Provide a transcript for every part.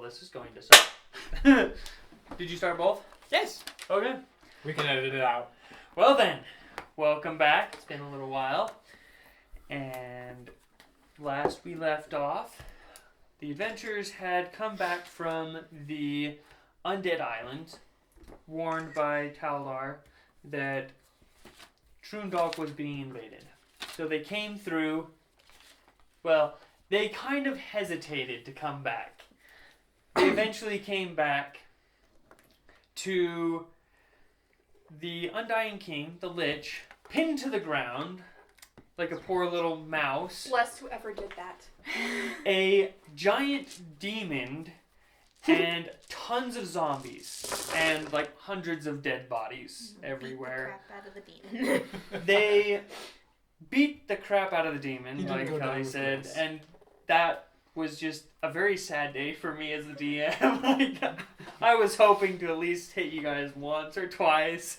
this is going to suck. Did you start both? Yes. Okay. We can edit it out. Well then, welcome back. It's been a little while. And last we left off, the adventurers had come back from the Undead Island, warned by Kal'Jaru that Trun'Dalk was being invaded. So they came through. Well, they kind of hesitated to come back. They eventually came back to the Undying King, the Lich, pinned to the ground like a poor little mouse. Bless whoever did that. A giant demon and tons of zombies and like hundreds of dead bodies everywhere. Beat the crap out of the demon. They beat the crap out of the demon, He didn't like go down Kelly with said, this. and that was just a very sad day for me as the DM. Like, I was hoping to at least hit you guys once or twice,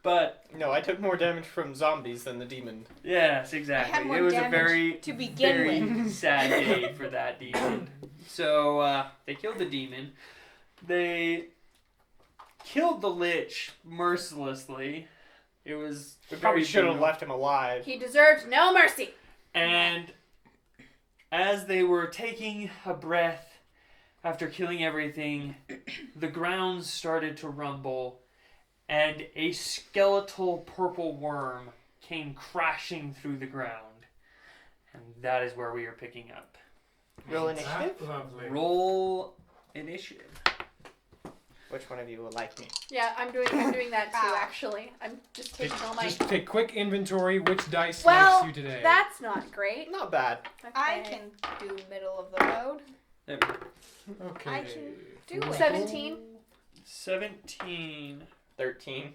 but No, I took more damage from zombies than the demon. yes, exactly. I had more It was a damage very, to begin very with. sad day for that demon. So they killed the demon. They killed the Lich mercilessly. It was We probably very should have brutal. left him alive. He deserved no mercy. And as they were taking a breath after killing everything, the ground started to rumble, and a skeletal purple worm came crashing through the ground. And that is where we are picking up. Roll That initiative. lovely. Roll initiative. Which one of you will like me? Yeah, I'm doing that too. Wow. Actually, I'm just taking all my. Just take quick inventory. Which dice Well, likes you today? That's not great. Not bad. Okay. I can do middle of the road. There we go. Okay. I can do it. 17. 17. 13.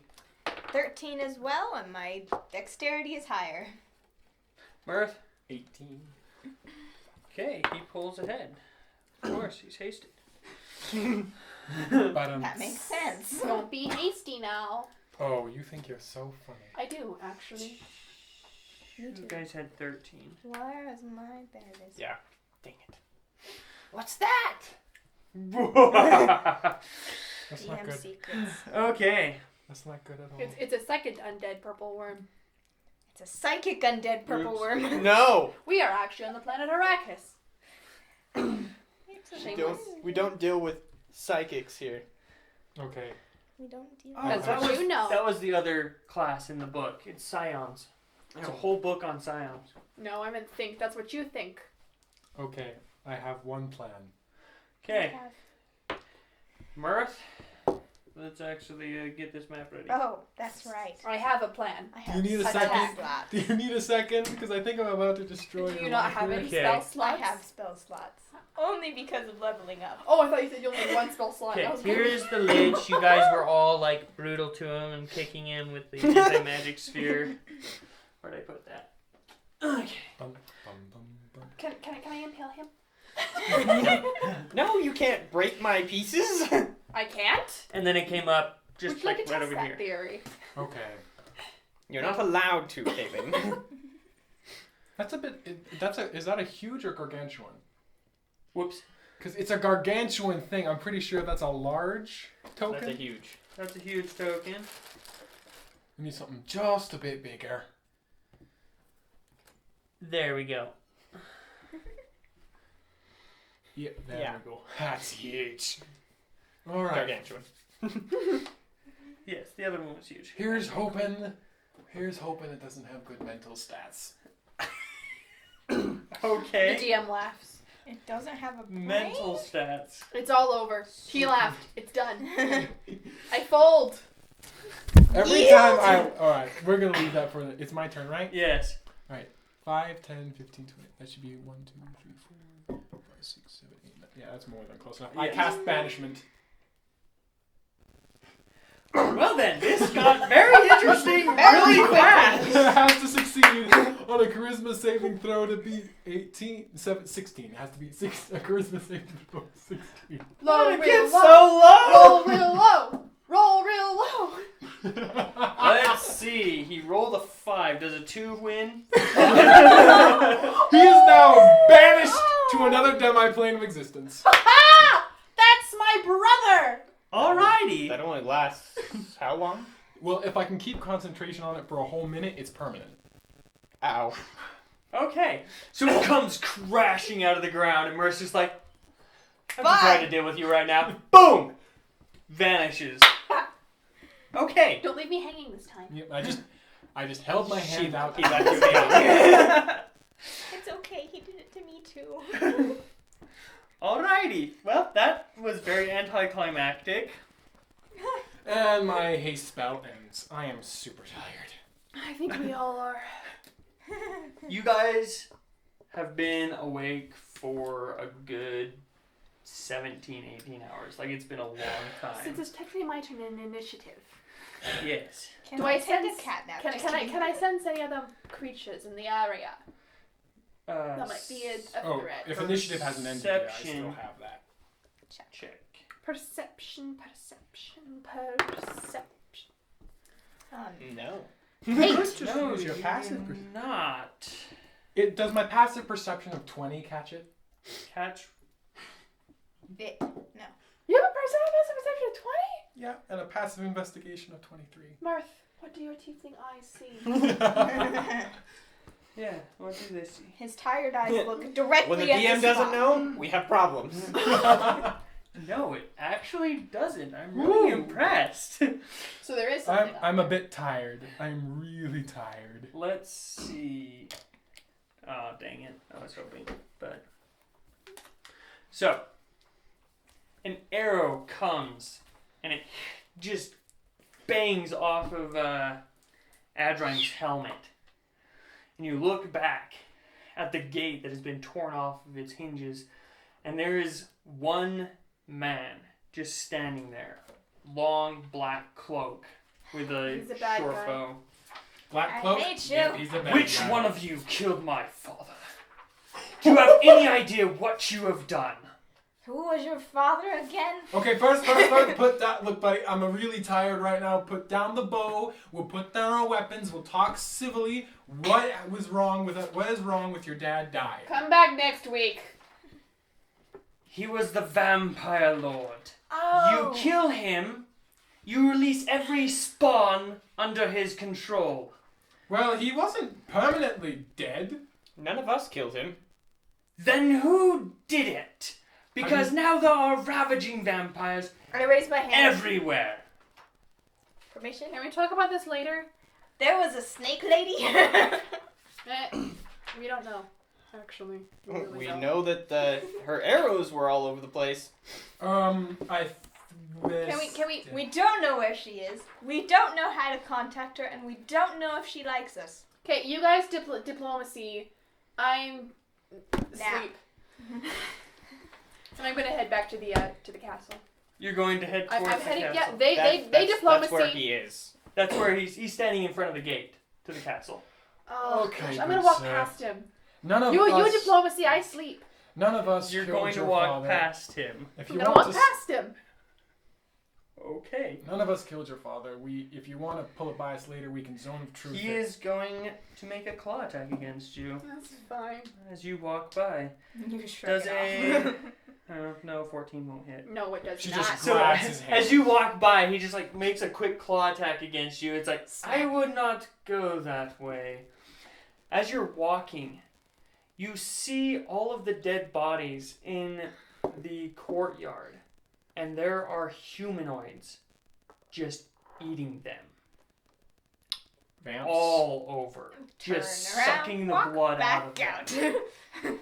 13 as well, and my dexterity is higher. Mirth. 18. Okay, he pulls ahead. Of course, he's hasted. But, That makes sense. Don't be hasty now. Oh, you think you're so funny. I do actually. You guys had 13. Where is my berries? Yeah. Dang it. What's that? That's not DM good. secrets. Okay. That's not good at all. It's a second undead purple worm. It's a psychic undead purple Oops. worm. No. We are actually on the planet Arrakis. Shameless. We don't deal with psychics here. Okay. We don't deal Oh, That's that what was, you know. That was the other class in the book. It's Scions. It's a whole book on Scions. No, I meant think. That's what you think. Okay. I have one plan. Okay, Mirth. Let's actually get this map ready. Oh, that's right. I have a plan. I Do have you need a such second? slot. Do you need a second? Because I think I'm about to destroy Do your you not life have here. any Okay. spell I slots? have spell slots. Only because of leveling up. Oh, I thought you said you only had one spell slot. Okay, I was here's the Lich. You guys were all like brutal to him and kicking him with the anti-magic sphere. Where'd I put that? Okay. Bum, bum, bum, bum. Can I impale him? No, you can't break my pieces. I can't. And then it came up Would just you like like to right test over that here. theory? Okay. You're not allowed to, Caitlin. That's a bit. Is that a huge or gargantuan? Whoops. Because it's a gargantuan thing. I'm pretty sure that's a large token. That's a huge. That's a huge token. We need something just a bit bigger. There we go. Yeah, there Yeah. we go. That's huge. All right. Gargantuan. Yes, the other one was huge. Here's hoping it doesn't have good mental stats. Okay. The DM laughs. It doesn't have a brain? Mental stats. It's all over. He laughed. It's done. I fold. Every Yield! time all right, we're going to leave that for it's my turn, right? Yes. 5, 10, 15, 20. That should be 1, 2, 3, 4, 5, 6, 7, 8, 9. Yeah, that's more than close enough. I Yeah. cast banishment. Well then, this got very interesting really fast. It has to succeed on a charisma saving throw to beat 16. It has to be a charisma saving throw of 16. Low, It real gets low. so low. Roll real low. Roll real low. Let's see. He rolled a 5. Does a 2 win? He is now banished to another demi-plane of existence. my brother! Alrighty. That only lasts how long? Well, if I can keep concentration on it for a whole minute, it's permanent. Ow. Okay. So it comes crashing out of the ground, and Mercer's just like, I'm Bye. trying to deal with you right now. Boom! Vanishes. Okay. Don't leave me hanging this time. Yep, I just held my hand out. He left you behind. It's okay, he did it to me too. Alrighty. Well, that was very anticlimactic. And my haste spell ends. I am super tired. I think we all are. You guys have been awake for a good 17, 18 hours. Like, it's been a long Since time. it's technically my turn in initiative, Yes. Can Do I I take sense- a cat nap? can Just I kidding. can I sense any other creatures in the area? That might be a threat. If initiative hasn't ended yet, I Perception. still have that. Check. Perception. No. Just No, use your you passive do perception. not. Does my passive perception of 20 catch it? Catch. You have a passive perception of 20? Yeah, and a passive investigation of 23. Marth, what do your tiefling eyes see? Yeah, what do they see? His tired eyes look directly When the at DM the doesn't spot. know, we have problems. No, it actually doesn't. I'm really impressed. So there is something up. I'm a bit tired. I'm really tired. Let's see. Oh, dang it. I was hoping. But. So, an arrow comes and it just bangs off of Adrine's helmet. And you look back at the gate that has been torn off of its hinges, and there is one man just standing there. Long black cloak with a He's a bad short guy. bow. Black I cloak? hate you. Yep, he's a bad Which guy. one of you killed my father? Do you have any idea what you have done? Who was your father again? Okay, first, put that. Look, buddy, I'm really tired right now. Put down the bow. We'll put down our weapons. We'll talk civilly. What is wrong with your dad dying? Come back next week. He was the vampire lord. Oh. You kill him, you release every spawn under his control. Well, he wasn't permanently dead. None of us killed him. Then who did it? Because now there are ravaging vampires I raised my hand. everywhere. Permission? Can we talk about this later? There was a snake lady. We don't know, actually. really We don't. know that her arrows were all over the place. We don't know where she is. We don't know how to contact her, and we don't know if she likes us. Okay, you guys diplomacy. I'm asleep. And I'm gonna head back to the castle. You're going to head towards I'm the heading. castle. Yeah, they diplomacy. That's where he is. That's where he's standing in front of the gate to the castle. Oh, Okay, gosh, I'm good gonna walk sir. past him. None of You us. diplomacy. I sleep. None of us. You're killed going to your walk father. past him. If I'm you gonna want walk to. past him. Okay. None of us killed your father. If you want to pull it by us later, we can zone of truth. He it. is going to make a claw attack against you That's fine. as you walk by. You Does a no 14 won't hit. No, it does She not. just So grabs his hand. as you walk by, he just like makes a quick claw attack against you. It's like I would not go that way. As you're walking, you see all of the dead bodies in the courtyard, and there are humanoids just eating them Vamps. all over, just Turn around, sucking the walk blood back out of them.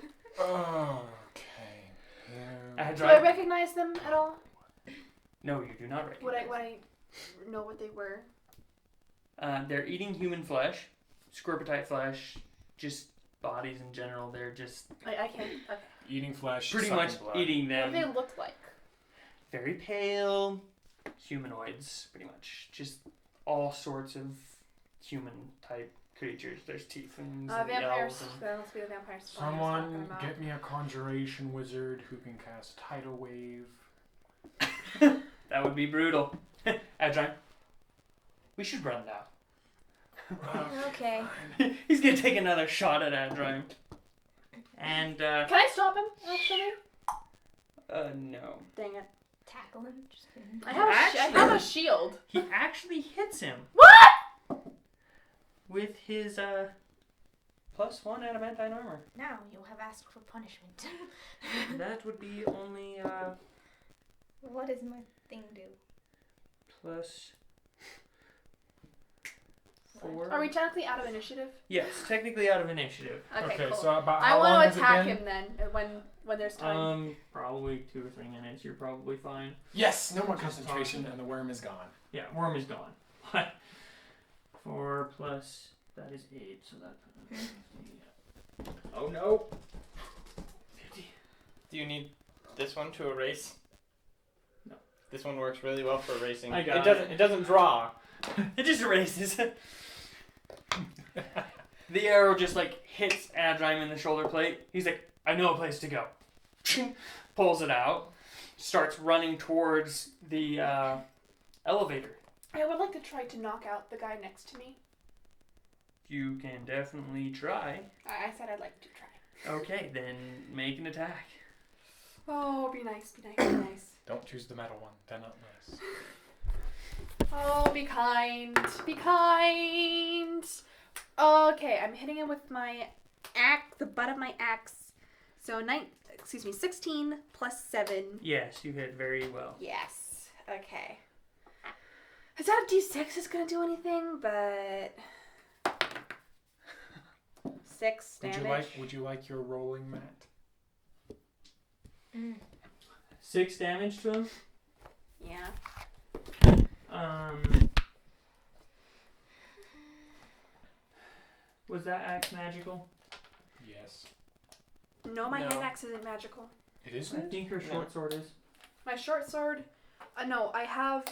Okay. Do I recognize them at all? No, you do not Would recognize. I know what they were? They're eating human flesh, scorpitite flesh, just bodies in general. They're just I can't. Okay. Eating flesh. pretty sucking much blood. eating What do them. they look like? Very pale humanoids, pretty much. Just all sorts of human type creatures. There's tieflings and Vampires. elves. And... That must be the vampire spawn I was talking Someone about. get me a conjuration wizard who can cast tidal wave. That would be brutal. Adrine, we should run now. Okay. He's gonna take another shot at Adrine. And Can I stop him? Actually. no. Dang it. Tackle him. Just kidding. I have a shield. He actually hits him. What? With his +1 adamantine armor. Now you'll have asked for punishment. That would be only What does my thing do? +4. Are we technically out of initiative? Yes, technically out of initiative. Okay, cool. so about I how long want has to it attack been? him then when there's time. Probably 2 or 3 minutes. You're probably fine. Yes, no more concentration, and the worm is gone. Yeah, worm is gone. 4 plus that is 8, so that. Oh no. 50. Do you need this one to erase? No. This one works really well for erasing. I got It doesn't draw. It just erases. The arrow just like hits Adrime in the shoulder plate. He's like, I know a place to go. Pulls it out, starts running towards the elevator. I would like to try to knock out the guy next to me. You can definitely try. I said I'd like to try. Okay, then make an attack. Oh, be nice, be nice, be nice. Don't choose the metal one. They're not nice. Oh, be kind. Be kind. Okay, I'm hitting him with my axe, the butt of my axe. So 16 plus 7. Yes, you hit very well. Yes. Okay. Is that a D6 is gonna do anything? But 6 damage. Would you like your rolling mat? 6 damage to him. Yeah. Was that axe magical? Yes. No, my No. hand axe isn't magical. It I isn't? think her short sword is. My short sword. No, I have.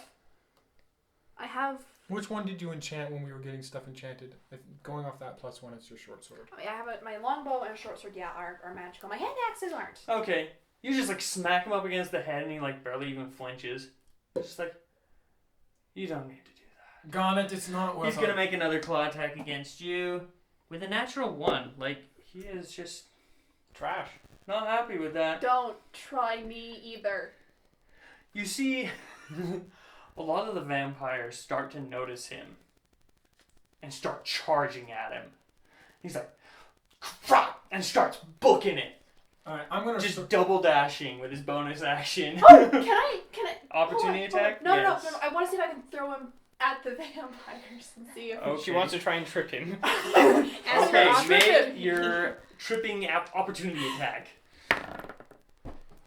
Which one did you enchant when we were getting stuff enchanted? Going off that +1, it's your short sword. I have my longbow and a short sword. Yeah, are magical. My hand axes aren't. Okay. You just like smack him up against the head and he like barely even flinches. Just like, you don't need to do that. Garnet, it's not worth He's gonna make another claw attack against you with a natural 1. Like, he is just Trash. not happy with that. Don't try me either. You see, a lot of the vampires start to notice him and start charging at him. He's like, crap, and starts booking it. Alright, I'm gonna Just double dashing with his bonus action. Oh, can I? Opportunity hold on. attack? No, Yes. no. I want to see if I can throw him at the vampires and see if. Okay. She wants to try and trip him. Okay, I'll trip make him. your tripping opportunity attack.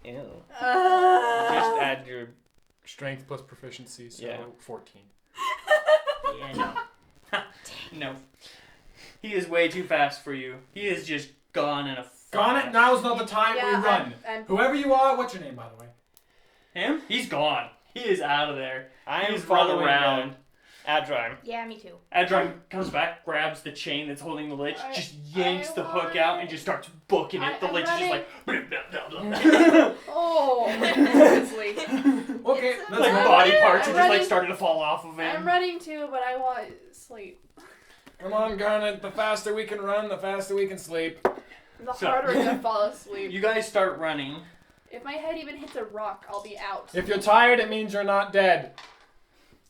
Ew. Just Uh, add your. strength plus proficiency, so Yeah. 14. Yeah, no. No. He is way too fast for you. He is just gone in a Garnet, now's not the time we run. I'm Whoever you are, what's your name, by the way? Him? He's gone. He is out of there. I am He's run following around. Adrime. Yeah, me too. Adrime comes back, grabs the chain that's holding the lich, just yanks the hook out, and just starts booking it. The I'm lich is just running. like, blah, blah, blah, blah. Oh, seriously. Okay, let's Like go. body parts I'm are just like running. starting to fall off of I'm him. running too, but I want sleep. Come on, Garnet. The faster we can run, the faster we can sleep. The So- harder to fall asleep. You guys start running. If my head even hits a rock, I'll be out. If you're tired, it means you're not dead.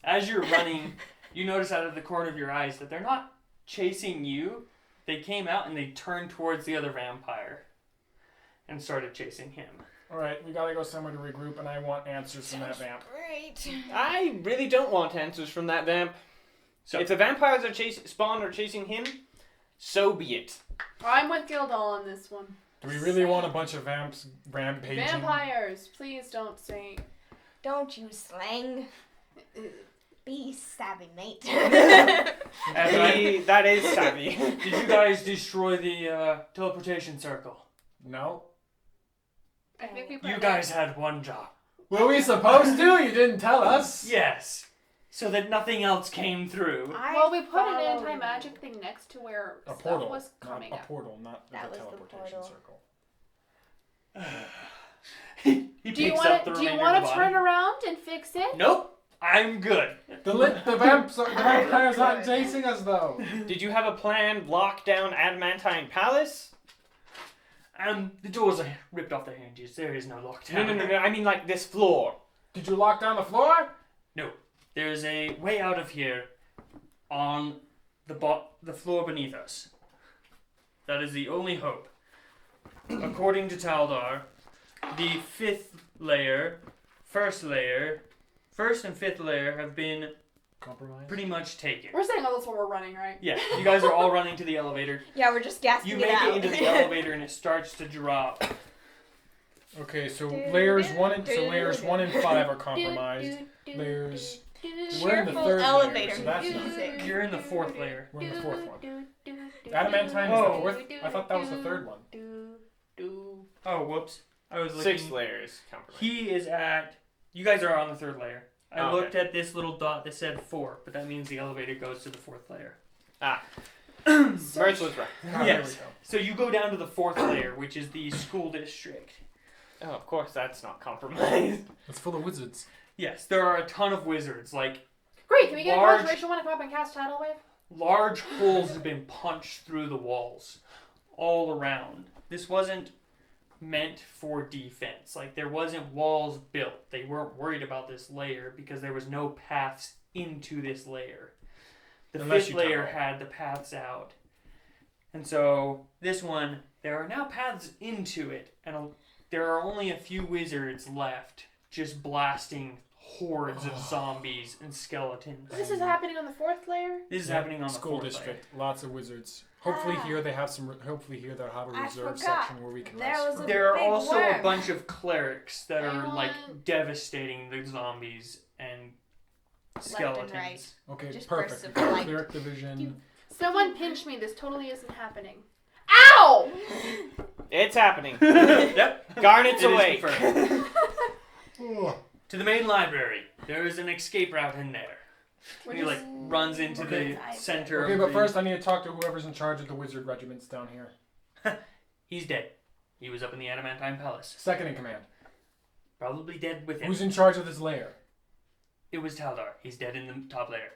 As you're running, you notice out of the corner of your eyes that they're not chasing you. They came out and they turned towards the other vampire and started chasing him. Alright, we gotta go somewhere to regroup, and I want answers from that vamp. Great. I really don't want answers from that vamp. So If the vampires are spawned or chasing him, so be it. I'm with Gildal on this one. Do we really want a bunch of vamps rampaging? Vampires, please don't say. Don't use slang. Be savvy, mate. That is savvy. did you guys destroy the teleportation circle? No. I think we put You it guys had one job. Were we supposed to? You didn't tell us. Yes. So that nothing else came through. Well, we put an anti-magic thing next to where A stuff portal. was coming not up. a portal, not That the was the teleportation portal. circle. He Do you picks want up the to? Do you remainder want of to the turn body. around and fix it? Nope. I'm good. The vampires aren't chasing us, though. Did you have a planned lockdown adamantine palace? The doors are ripped off their hinges. There is no lockdown. No. I mean like this floor. Did you lock down the floor? No. There's a way out of here on the floor beneath us. That is the only hope. According to Taldar, the first and fifth layer have been Compromise. pretty much taken. We're saying all this while we're running, right? Yeah, you guys are all running to the elevator. Yeah, we're just gasping You it make out. it into the elevator and it starts to drop. Okay, so layers 1 and 5 are compromised. Layers. We're in the Cheerful third elevator layer, so that's music. You're in the fourth layer. We're in the fourth one. Adamantine is the fourth. I thought that was the third one. Oh, whoops. I was looking. 6 layers. Compromise. He is at. You guys are on the third layer. I Okay. looked at this little dot that said 4, but that means the elevator goes to the fourth layer. Merch was right. Ah, there we Yes. go. So you go down to the fourth layer, which is the school district. Oh, of course, that's not compromised. It's full of wizards. Yes, there are a ton of wizards. Like, Great, can we get Large- a concentration one to come up and cast Tidal Wave? large holes have been punched through the walls all around. This wasn't meant for defense. Like, there wasn't walls built. They weren't worried about this layer because there was no paths into this layer. The Unless fifth you layer tunnel. had the paths out. And so, this one, there are now paths into it, and there are only a few wizards left just blasting hordes of zombies and skeletons. This is happening on the fourth layer? This is Yep, happening on the school fourth district. Lots of wizards. Hopefully here they have some. Hopefully here they'll have a I reserve forgot. section where we can There rest. was for- a- There are big also a worm. bunch of clerics that are like want- devastating the zombies and skeletons. right. Okay, Just perfect. bursts of We've got light. cleric division. Someone pinch me. This totally isn't happening. Ow! It's happening. Yep. Garnet's It is awake. confirmed. Oh, To the main library. There is an escape route in there. We're He like runs into Okay. the center okay, of but the... first I need to talk to whoever's in charge of the wizard regiments down here. He's dead. He was up in the Adamantine Palace. Second in command. Probably dead with him. Who's in charge of this layer? It was Taldar. He's dead in the top layer.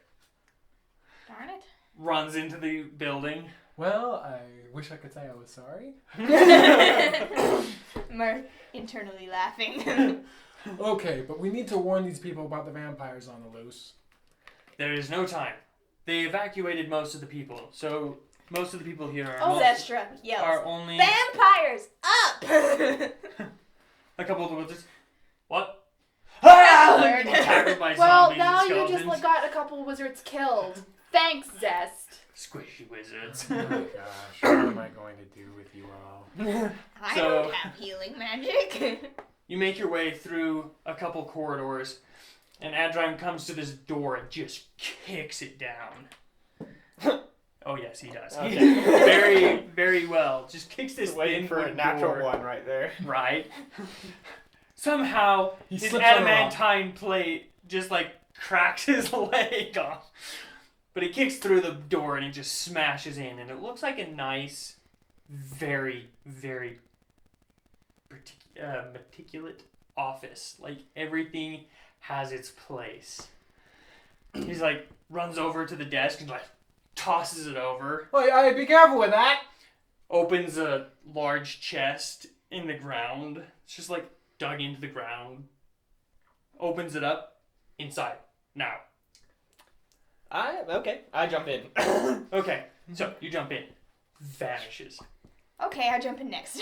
Darn it. Runs into the building. Well, I wish I could say I was sorry. Mer internally laughing. Okay, but we need to warn these people about the vampires on the loose. There is no time. They evacuated most of the people, so most of the people here are, Oh, Zestra yells. are only Vampires up! a couple of the wizards. What? Ah! Lord. Attacked by Well, zombies now and you skeletons. just got a couple wizards killed. Thanks, Zest. Squishy wizards. Oh my gosh, what am I going to do with you all? I So- don't have healing magic. You make your way through a couple corridors, and Adrime comes to this door and just kicks it down. Oh yes, he does. Okay. Very, very well. Just kicks this Waiting thin for a wood natural door. one right there. Right. Somehow He his slips on a rock. adamantine plate just like cracks his leg off. But he kicks through the door and it just smashes in, and it looks like a nice, very, very meticulous office. Like everything has its place. He's like runs over to the desk and like tosses it over. Oh, be careful with that! Opens a large chest in the ground. It's just like dug into the ground. Opens it up. Inside. Now. I jump in. Okay. So you jump in. Vanishes. Okay, I jump in next.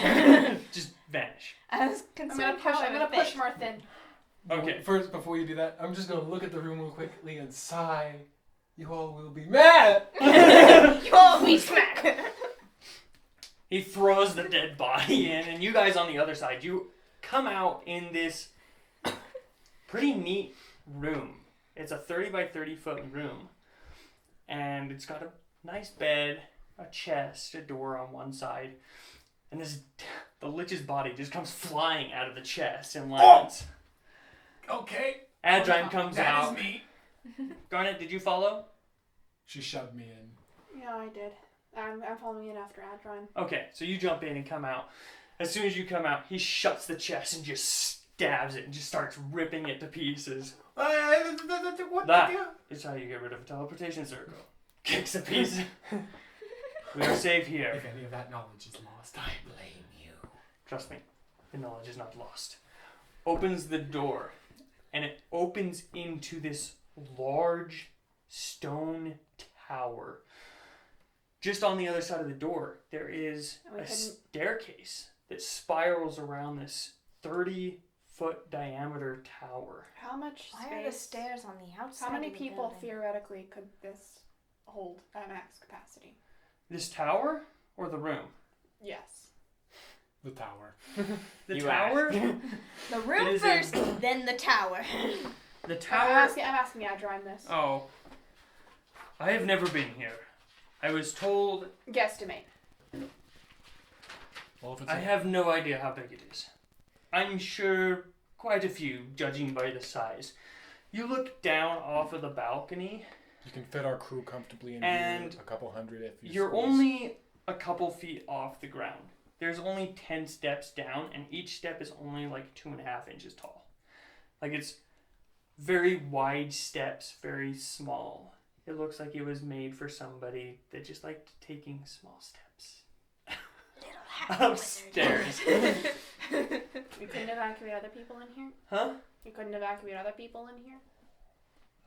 Just vanish. I was I'm concerned gonna push Marth in. Okay. First, before you do that, I'm just gonna look at the room real quickly and sigh. You all will be mad! You all be smack. He throws the dead body in, and you guys on the other side, you come out in this pretty neat room. It's a 30 by 30 foot room. And it's got a nice bed, a chest, a door on one side. And the Lich's body just comes flying out of the chest and lands. Okay. Adrime comes That out. is me. Garnet, did you follow? She shoved me in. Yeah, I did. I'm following in after Adron. Okay, so you jump in and come out. As soon as you come out, he shuts the chest and just stabs it and just starts ripping it to pieces. What That the hell? is how you get rid of a teleportation circle. Kicks a piece. We are safe here. If any of that knowledge is lost, I blame you. Trust me, the knowledge is not lost. Opens the door, and opens into this large stone tower. Just on the other side of the door, there is a staircase that spirals around this 30-foot diameter tower. How much space? Why are the stairs on the outside? How many of the people building? theoretically could this hold at max capacity? This tower or the room? Yes. The tower. The You tower? The It room is first, then the tower. The I'm tower. asking Adrime this. Oh. I have never been here. I was told. Guesstimate. Well, if it's I have no idea how big it is. I'm sure quite a few, judging by the size. You look down off of the balcony. you can fit our crew comfortably in And here, a couple hundred if you You're squeeze. only a couple feet off the ground. There's only 10 steps down, and each step is only like 2.5 inches tall. Like, it's very wide steps, very small. It looks like it was made for somebody that just liked taking small steps. Upstairs. You couldn't evacuate other people in here? Huh? You couldn't evacuate other people in here?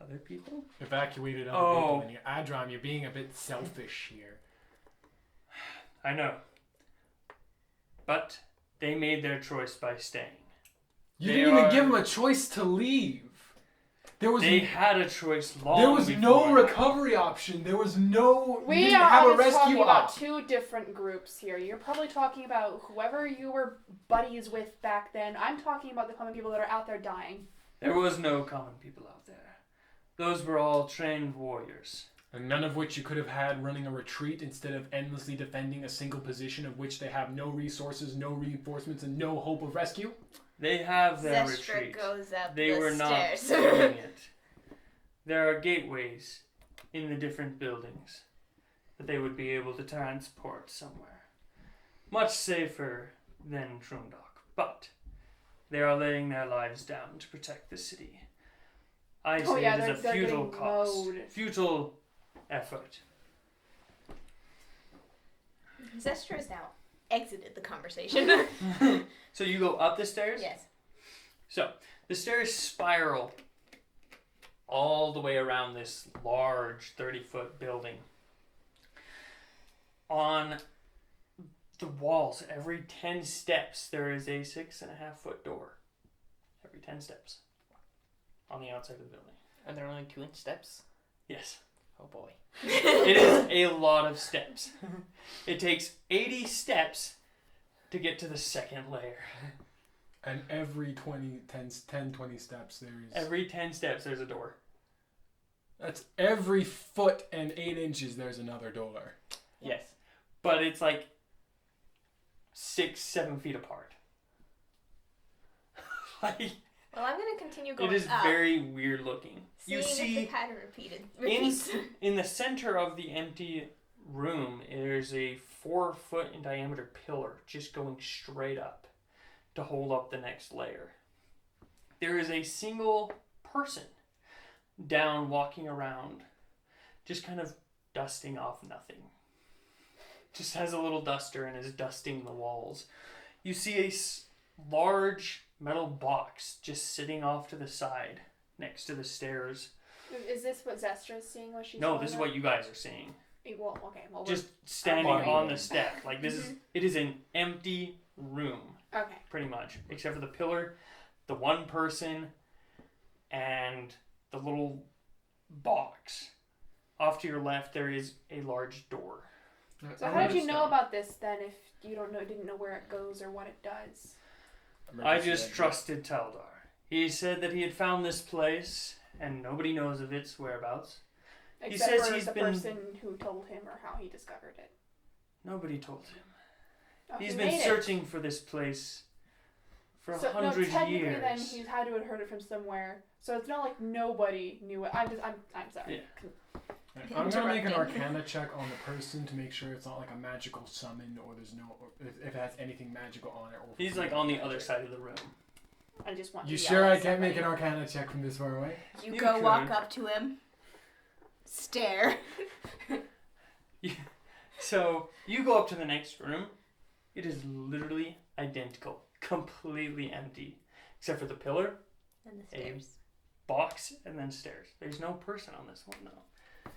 Other people? Evacuated other Oh. people in here. Adram, you're being a bit selfish here. I know. But they made their choice by staying. You They didn't even are- give them a choice to leave. There was They had a choice long there was no before. recovery option. There was no. you We didn't are have a always talking rescue about op. two different groups here. You're probably talking about whoever you were buddies with back then. I'm talking about the common people that are out there dying. There was no common people out there. Those were all trained warriors. And none of which you could have had running a retreat instead of endlessly defending a single position of which they have no resources, no reinforcements, and no hope of rescue. They have their Zestra retreat. goes up They the were not stairs. doing it. There are gateways in the different buildings that they would be able to transport somewhere. Much safer than Trun'Dalk, but they are laying their lives down to protect the city. I say it is a they're futile getting cost, mowed. futile effort. Zestra has now exited the conversation. So you go up the stairs? Yes. So, the stairs spiral all the way around this large 30-foot building. On the walls, every 10 steps, there is a 6.5-foot door. Every 10 steps. On the outside of the building. Are there only 2-inch steps? Yes. Oh boy. It is a lot of steps. It takes 80 steps to get to the second layer. And every 20 steps there is... Every 10 steps, there's a door. That's every foot and 8 inches there's another door. Yes. But it's like 6-7 feet apart. Like, Well, I'm going to continue going it is up. very weird looking. Seeing You if see, the pattern repeats. in the center of the empty room, there's a 4-foot in diameter pillar just going straight up to hold up the next layer. There is a single person down walking around, just kind of dusting off nothing. Just has a little duster and is dusting the walls. You see a large metal box just sitting off to the side next to the stairs. Is this what Zestra's seeing? What she's No, this is what you guys are seeing. Well, okay. Well, Just standing Body on room. the step. Like, this is, it is an empty room, okay. pretty much. Except for the pillar, the one person, and the little box. Off to your left, there is a large door. So how did you know about this then? If you didn't know where it goes or what it does? I just trusted Taldar. He said that he had found this place, and nobody knows of its whereabouts. He Except says for he's the been- person who told him or how he discovered it. Nobody told him. Oh, He's he been made it. searching for this place for So, 100 technically years. then he's had to have heard it from somewhere. So it's not like nobody knew it. I'm sorry. Yeah. I'm gonna make an Interrupting. Arcana check on the person to make sure it's not like a magical summon or there's no or if it has anything magical on it. Or He's like on the other side of the room. I just want You to yell sure at I can't make somebody. an Arcana check from this far away? You You go walk could. up to him. Stare. So you go up to the next room. It is literally identical, completely empty, except for the pillar. And the A stairs. box and then stairs. There's no person on this one though.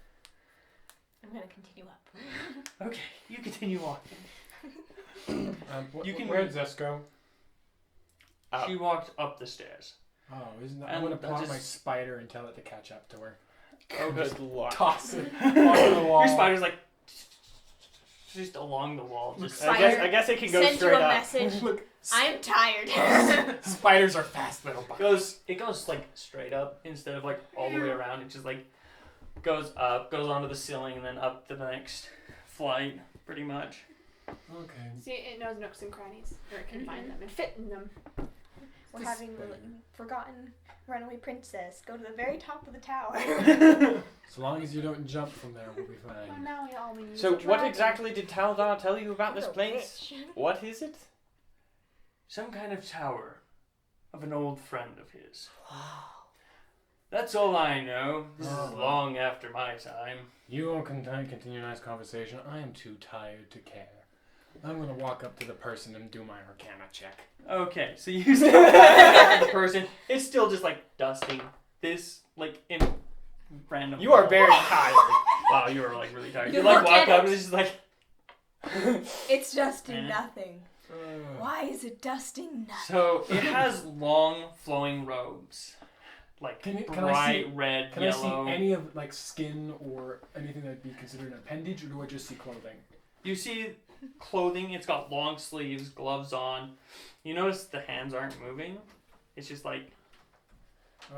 I'm gonna continue up. Okay, you continue walking. You can- Where did Zest go? She walked up the stairs. Oh, isn't that? And I'm gonna plot just- my spider and tell it to catch up to her. Oh, good luck. Toss it onto the wall. Your spider's like just along the wall. Just I guess it can go Send you straight a up. message. Look, I'm tired. spiders are fast little bugs. it goes like straight up instead of like all the way around. It just like goes up, goes onto the ceiling, and then up to the next flight, pretty much. Okay. See, it knows nooks and crannies, or it can find them and fit in them. We're having the forgotten runaway princess go to the very top of the tower. So long as you don't jump from there, we'll be Oh, fine. now we all we need So is a what dragon. exactly did Taldar tell you about this Little place? bitch. What is it? Some kind of tower of an old friend of his. That's all I know. This Oh, is well. long after my time. You all continue nice conversation. I am too tired to care. I'm gonna walk up to the person and do my Arcana check. Okay, so you start at the person. It's still just like dusting this, like in random. You are wall. very tired. Wow, you are like really tired. You You like look walk at up it. and it's just like. It's dusting Eh. nothing. Why is it dusting nothing? So it has long flowing robes, like Can I bright see- red, Can yellow. I see any of like skin or anything that'd be considered an appendage, or do I just see clothing? You see clothing. It's got long sleeves, gloves on. You notice the hands aren't moving. It's just like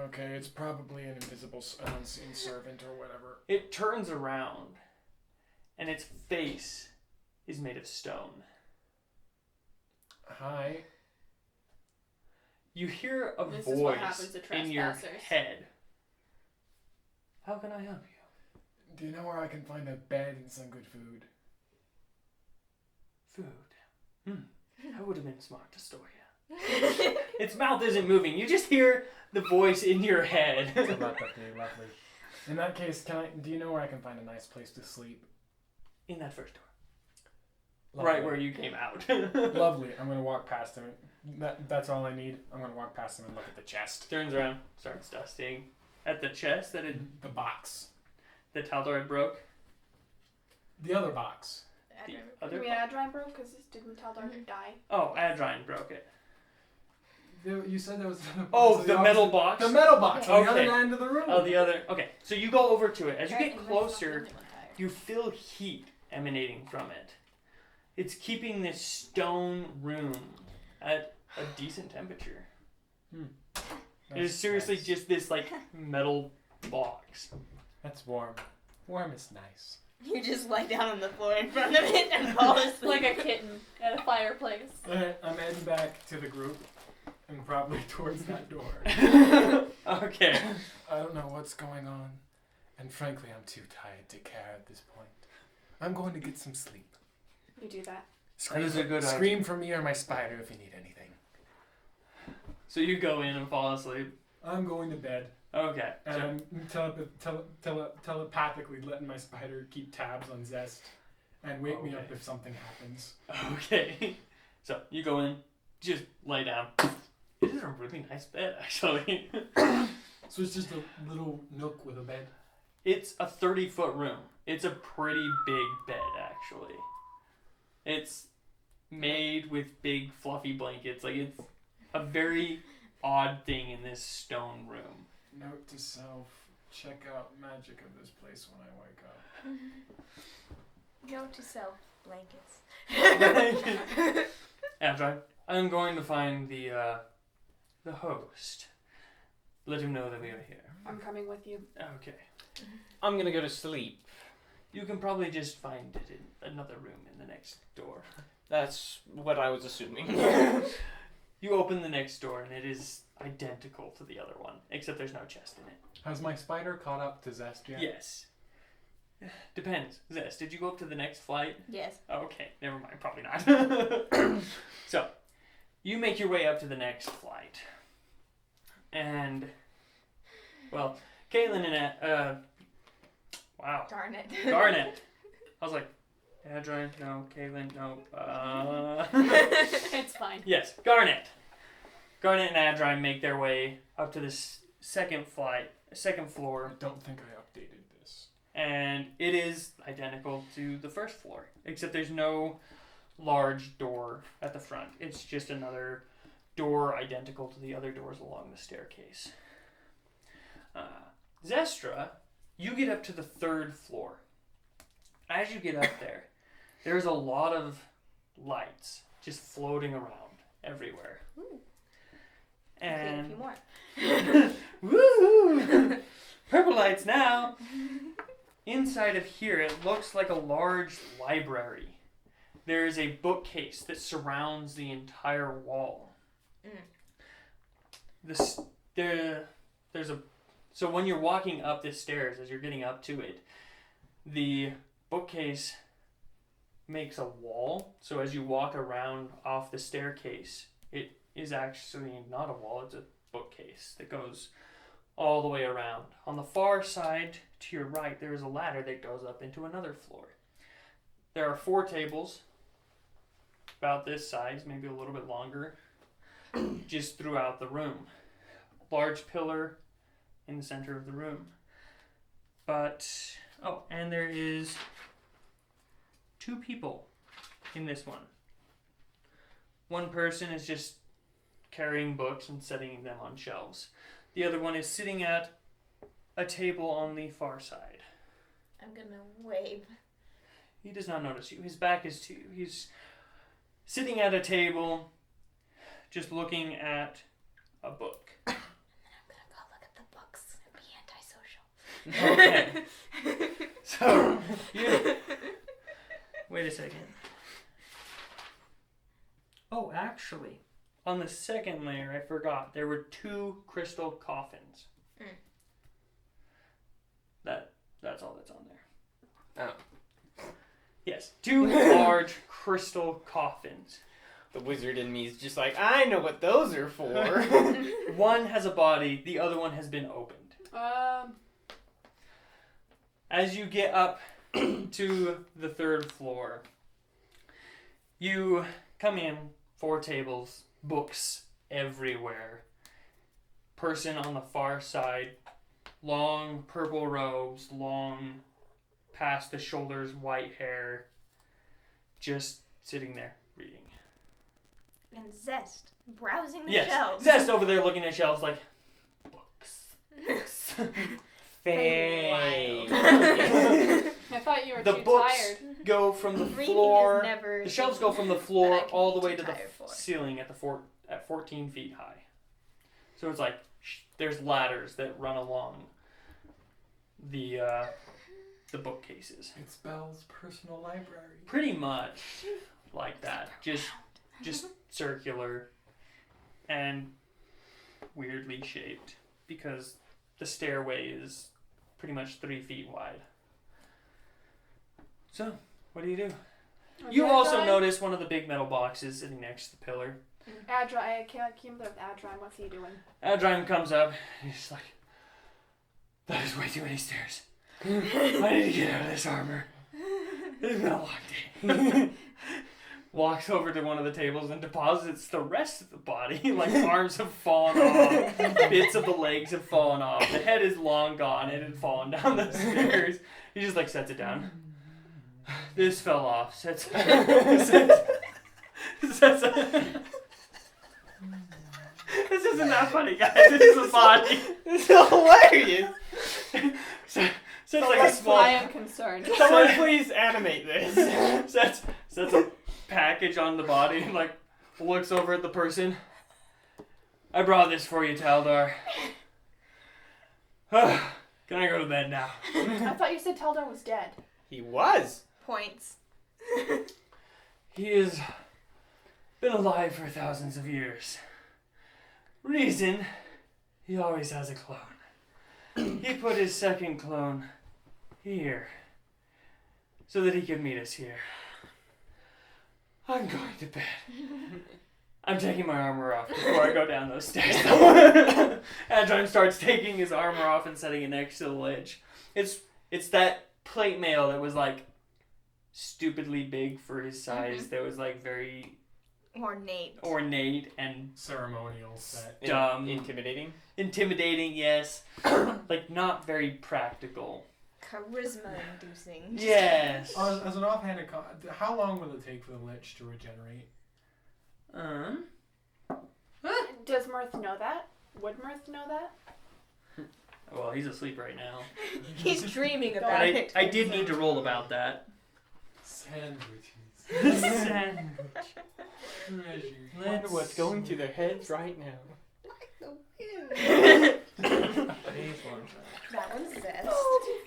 Okay, it's probably an invisible, an unseen servant or whatever. it turns around, and its face is made of stone. Hi. You hear a This is what voice happens to in your trespassers. head. How can I help you? Do you know where I can find a bed and some good food? Food. That would have been smart to store you. Its mouth isn't moving. You just hear the voice in your head. Lovely. In that case, do you know where I can find a nice place to sleep? In that first door. Lovely. Right where you came out. Lovely. I'm gonna walk past him. That's all I need. I'm gonna walk past him and look at the chest. Turns around, starts dusting at the chest that The box. Taldor had broke. The other box. The You other mean Adrine broke? Because didn't Taldar die? Oh, Adrine broke it. You said there was. Oh, so the opposite- metal box. The metal box on the Okay. other end of the room. Oh, the other. Okay, so you go over to it. As you Right, get and closer, that's not the you feel heat emanating from it. It's keeping this stone room at a decent temperature. It is seriously nice. just this like metal box. That's warm. Warm is nice. You just lie down on the floor in front of it and fall asleep. Like a kitten at a fireplace. Alright, I'm heading back to the group and probably towards that door. Okay. I don't know what's going on, and frankly, I'm too tired to care at this point. I'm going to get some sleep. You do that. Scream, is a good idea. scream for me or my spider if you need anything. So you go in and fall asleep. I'm going to bed, Okay. and So, I'm telepathically letting my spider keep tabs on Zest and wake me up Okay. if something happens. okay. So you go in, just lay down. It is a really nice bed, actually. So it's just a little nook with a bed. It's a 30-foot room. It's a pretty big bed, actually. It's made with big fluffy blankets. Like, it's a very odd thing in this stone room. Note to self: check out magic of this place when I wake up. Go to self blankets. After I'm going to find the host. Let him know that we are here. I'm coming with you. Okay. I'm gonna go to sleep. You can probably just find it in another room in the next door. That's what I was assuming. You open the next door and it is identical to the other one, except there's no chest in it. Has my spider caught up to Zest yet? Yes. Depends. Zest, did you go up to the next flight? Yes. Okay, never mind. Probably not. So, you make your way up to the next flight. And, well, Caitlin and, wow. Darn it. Garnet. I was like, Adrine, no. Caitlin, no. It's fine. Yes, Garnet. Garnet and Adrine make their way up to this second floor, I don't think I updated this. and it is identical to the first floor, except there's no large door at the front. It's just another door identical to the other doors along the staircase. Zestra, you get up to the 3rd floor. As you get up there, there's a lot of lights just floating around everywhere. Ooh. And a few more. woohoo! Purple lights now. Inside of here, it looks like a large library. There is a bookcase that surrounds the entire wall. So when you're walking up the stairs, as you're getting up to it, the bookcase makes a wall. So as you walk around off the staircase, it is actually not a wall, it's a bookcase that goes all the way around. On the far side to your right, there is a ladder that goes up into another floor. There are 4 tables, about this size, maybe a little bit longer, just throughout the room. Large pillar in the center of the room. And there is 2 people in this one. One person is just carrying books and setting them on shelves. The other one is sitting at a table on the far side. I'm gonna wave. He does not notice you. His back is to you. He's sitting at a table, just looking at a book. And then I'm gonna go look at the books and be antisocial. Okay. So, you... Wait a second. Oh, actually, on the second layer, I forgot, there were 2 crystal coffins. That's all that's on there. Oh. Yes, 2 large crystal coffins. The wizard in me is just like, I know what those are for. One has a body, the other one has been opened. As you get up to the 3rd floor, you come in, 4 tables, books everywhere. Person on the far side, long purple robes, long past the shoulders, white hair, just sitting there reading. And Zest, browsing the Yes, shelves. Zest over there looking at shelves like, books. Fame. I thought you were The too books tired. go from the Reading floor. is never The shelves go from the that I floor can all the be way too to the tired for. ceiling at 14 feet high. So it's like there's ladders that run along the bookcases. It's Belle's personal library. Pretty much like that. Just circular and weirdly shaped because the stairway is pretty much 3 feet wide. So, what do? You also notice one of the big metal boxes sitting next to the pillar. Adrime, I came there with Adrime. What's he doing? Adrime comes up. And he's like, that is way too many stairs. I need to get out of this armor. It's been a long day. Walks over to one of the tables and deposits the rest of the body. Like arms have fallen off. Bits of the legs have fallen off. The head is long gone. It had fallen down the stairs. He just like sets it down. This fell off. Sets this isn't that funny, guys. This is a body. It's hilarious. Sets like a small. I am concerned. Someone please animate this. Sets a package on the body and like looks over at the person. I brought this for you, Taldar. Can I go to bed now? I thought you said Taldar was dead. He was. Points. He has been alive for thousands of years. Reason, he always has a clone. He put his second clone here so that he could meet us here. I'm going to bed. I'm taking my armor off before I go down those stairs. Adrime starts taking his armor off and setting it next to the ledge. It's that plate mail that was like stupidly big for his size. That was like very Ornate. ornate and Ceremonial set. dumb. Intimidating. Intimidating, yes. Like, not very practical. Charisma inducing. Yes. As an offhanded how long will it take for the Lich to regenerate? Does Mirth know that? Would Mirth know that? Well, he's asleep right now. He's dreaming But about it. I did need to roll about that. Sandwiches. Sandwich. Treasure. I wonder what's going through their heads right now. That one's zest.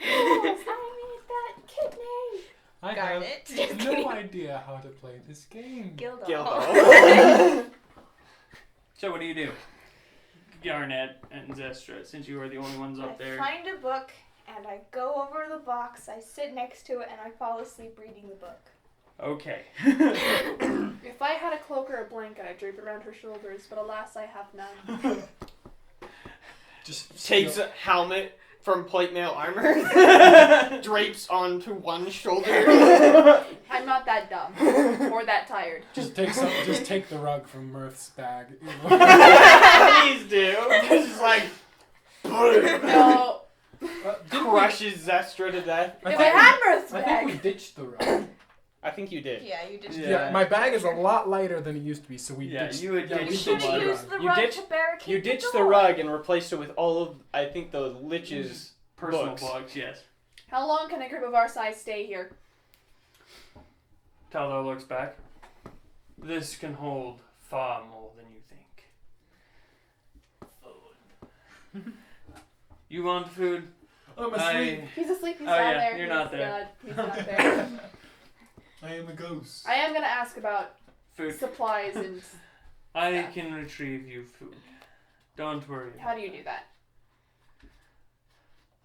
I need that kidney. I Garnet. have no idea how to play this game. Gildo. So what do you do? Garnet and Zestra, since you are the only ones up I there. find a book and I go over the box, I sit next to it and I fall asleep reading the book. Okay. If I had a cloak or a blanket, I'd drape it around her shoulders, but alas, I have none. Just Takes a helmet from plate mail armor, drapes onto one shoulder. I'm not that dumb or that tired. Just take the rug from Mirth's bag. Please do. It's just like No. crushes Zestra to death. If I had Mirth's I think we bag. ditched the rug. I think you did. Yeah, you did. Yeah. My bag is a lot lighter than it used to be, so we Yeah, ditched. you would we ditch You the should ditched have rug. used the You rug ditched- to barricade You ditched the door. rug and replaced it with all of, I think, the Lich's Personal books. books, yes. How long can a group of our size stay here? Taldor looks back. This can hold far more than you think. Food. You want food? I'm asleep. He's asleep. He's Oh, not yeah, there. you're He's not there. He's not there. I am a ghost. I am gonna ask about Food. supplies and I can retrieve you food. Don't worry. how do you do that?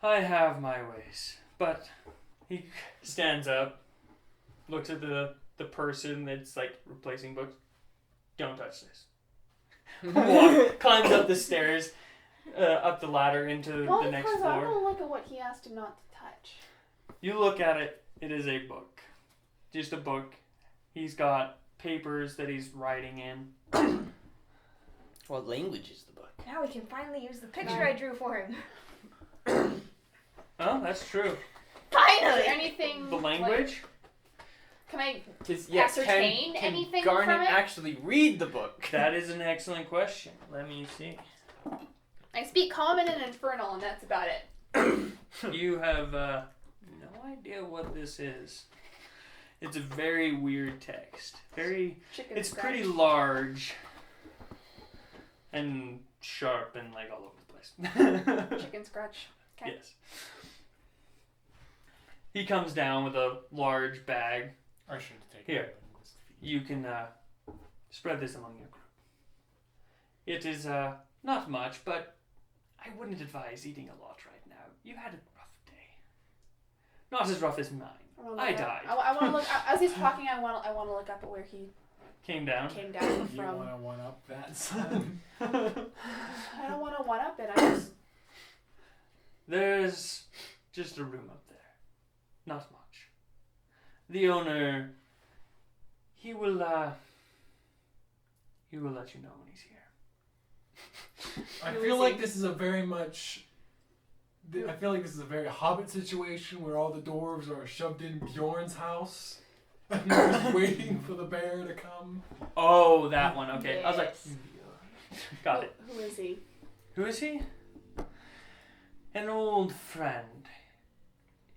I have my ways. But he stands up, looks at the person that's like replacing books. Don't touch this. Climbs up the stairs, up the ladder into the next I'm floor. gonna look at what he asked him not to touch. You look at it, it is a book. Just a book. He's got papers that he's writing in. What language is the book? Now we can finally use the picture I drew for him. Oh, that's true. Is Finally! there anything? The language? Can I? Yes, Ascertain can anything Garnet from it? actually read the book? That is an excellent question. Let me see. I speak Common and Infernal, and that's about it. You have no idea what this is. It's a very weird text. Chicken It's scratch. pretty large and sharp and like all over the place. Chicken scratch. Okay. Yes. He comes down with a large bag. I should have taken Here. it. You can spread this among your group. It is not much, but I wouldn't advise eating a lot right now. You had a rough day. Not as rough as mine. I died. I want to look as he's talking. I want to look up at where he Came down. came down You from. want to one up that son? I don't want to one up it. I just There's just a room up there. Not much. The owner, he will let you know when he's here. I Who feel is like he? this is a very much. I feel like this is a very Hobbit situation where all the dwarves are shoved in Bjorn's house and they're just waiting for the bear to come. Oh, that one. Okay. I was like, Yes. got it. Who is he? Who is he? An old friend.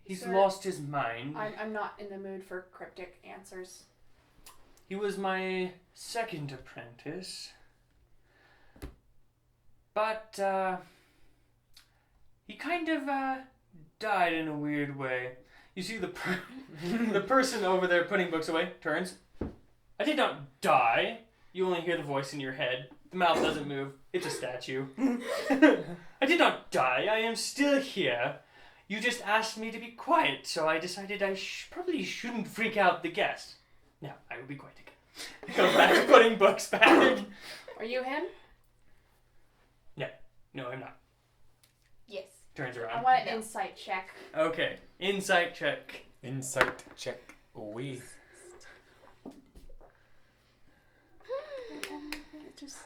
He's Sir, lost his mind. I'm not in the mood for cryptic answers. He was my second apprentice. But, he kind of, died in a weird way. You see the the person over there putting books away turns. I did not die. You only hear the voice in your head. The mouth doesn't move. It's a statue. I did not die. I am still here. You just asked me to be quiet, so I decided I probably shouldn't freak out the guests. Now, I will be quiet again. Goes back to putting books back. Are you him? No, I'm not. Yes. Turns I around. want an insight check. Okay, insight check. Insight check away. Just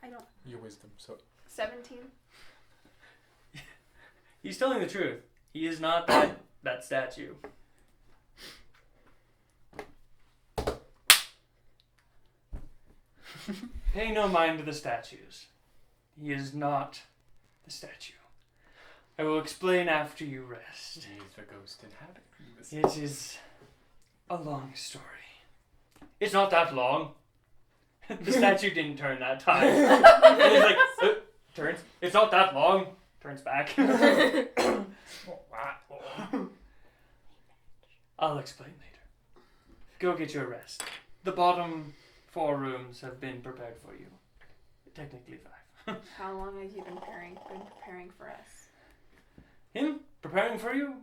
I don't. Your wisdom. So 17. He's telling the truth. He is not that statue. Pay no mind to the statues. He is not the statue. I will explain after you rest. He's the ghost inhabiting this. It is a long story. It's not that long. The statue didn't turn that time. And he's like, turns. It's not that long. Turns back. I'll explain later. Go get your rest. The bottom 4 rooms have been prepared for you. Technically 5. How long have you been preparing for us? Him? Preparing for you?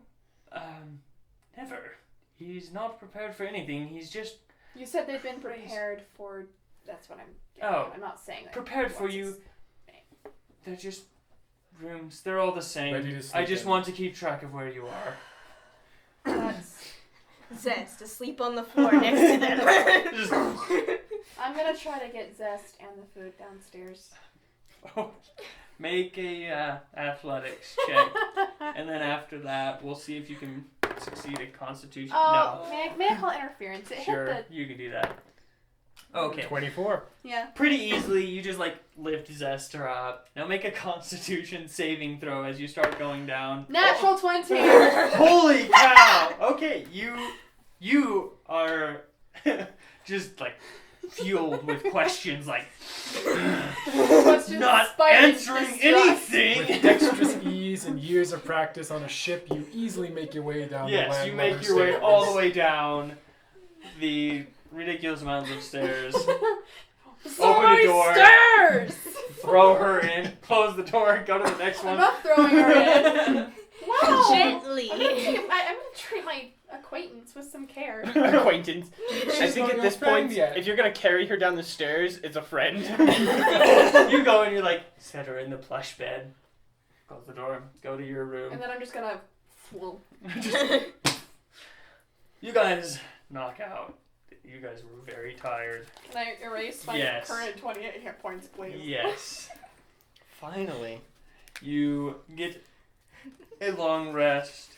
Never. He's not prepared for anything. He's just You said they've been prepared for. That's what I'm. Oh. I'm not saying that. prepared for What's you. his- They're just rooms. They're all the same. Ready to sleep I just in. want to keep track of where you are. That's. Zest to sleep on the floor next to them. Just I'm gonna try to get Zest and the food downstairs. make a athletics check, and then after that, we'll see if you can succeed at Constitution. Oh, may I call interference? It no, sure, hit you can do that. Okay, 24. the. Yeah. pretty easily. You just like lift Zester up. Now make a Constitution saving throw as you start going down. Natural 20! Holy cow! Okay, you are just like fueled with questions, like Questions not inspired answering distrust. anything. With dexterous ease and years of practice on a ship, you easily make your way down the Yes, land you make level your way stairs. all the way down the ridiculous amount of stairs. So Open the many door. stairs! Throw her in. Close the door. Go to the next I'm one. not throwing her in. Wow! Gently. I'm gonna treat my acquaintance with some care. Acquaintance. I She's think not at your this friend point, yet. if you're gonna carry her down the stairs, it's a friend. You go and you're like, set her in the plush bed. Close the door. Go to your room. And then I'm just gonna. Well, You guys knock out. You guys were very tired. can I erase my Yes. current 28 hit points, please? Yes. Finally. You get a long rest.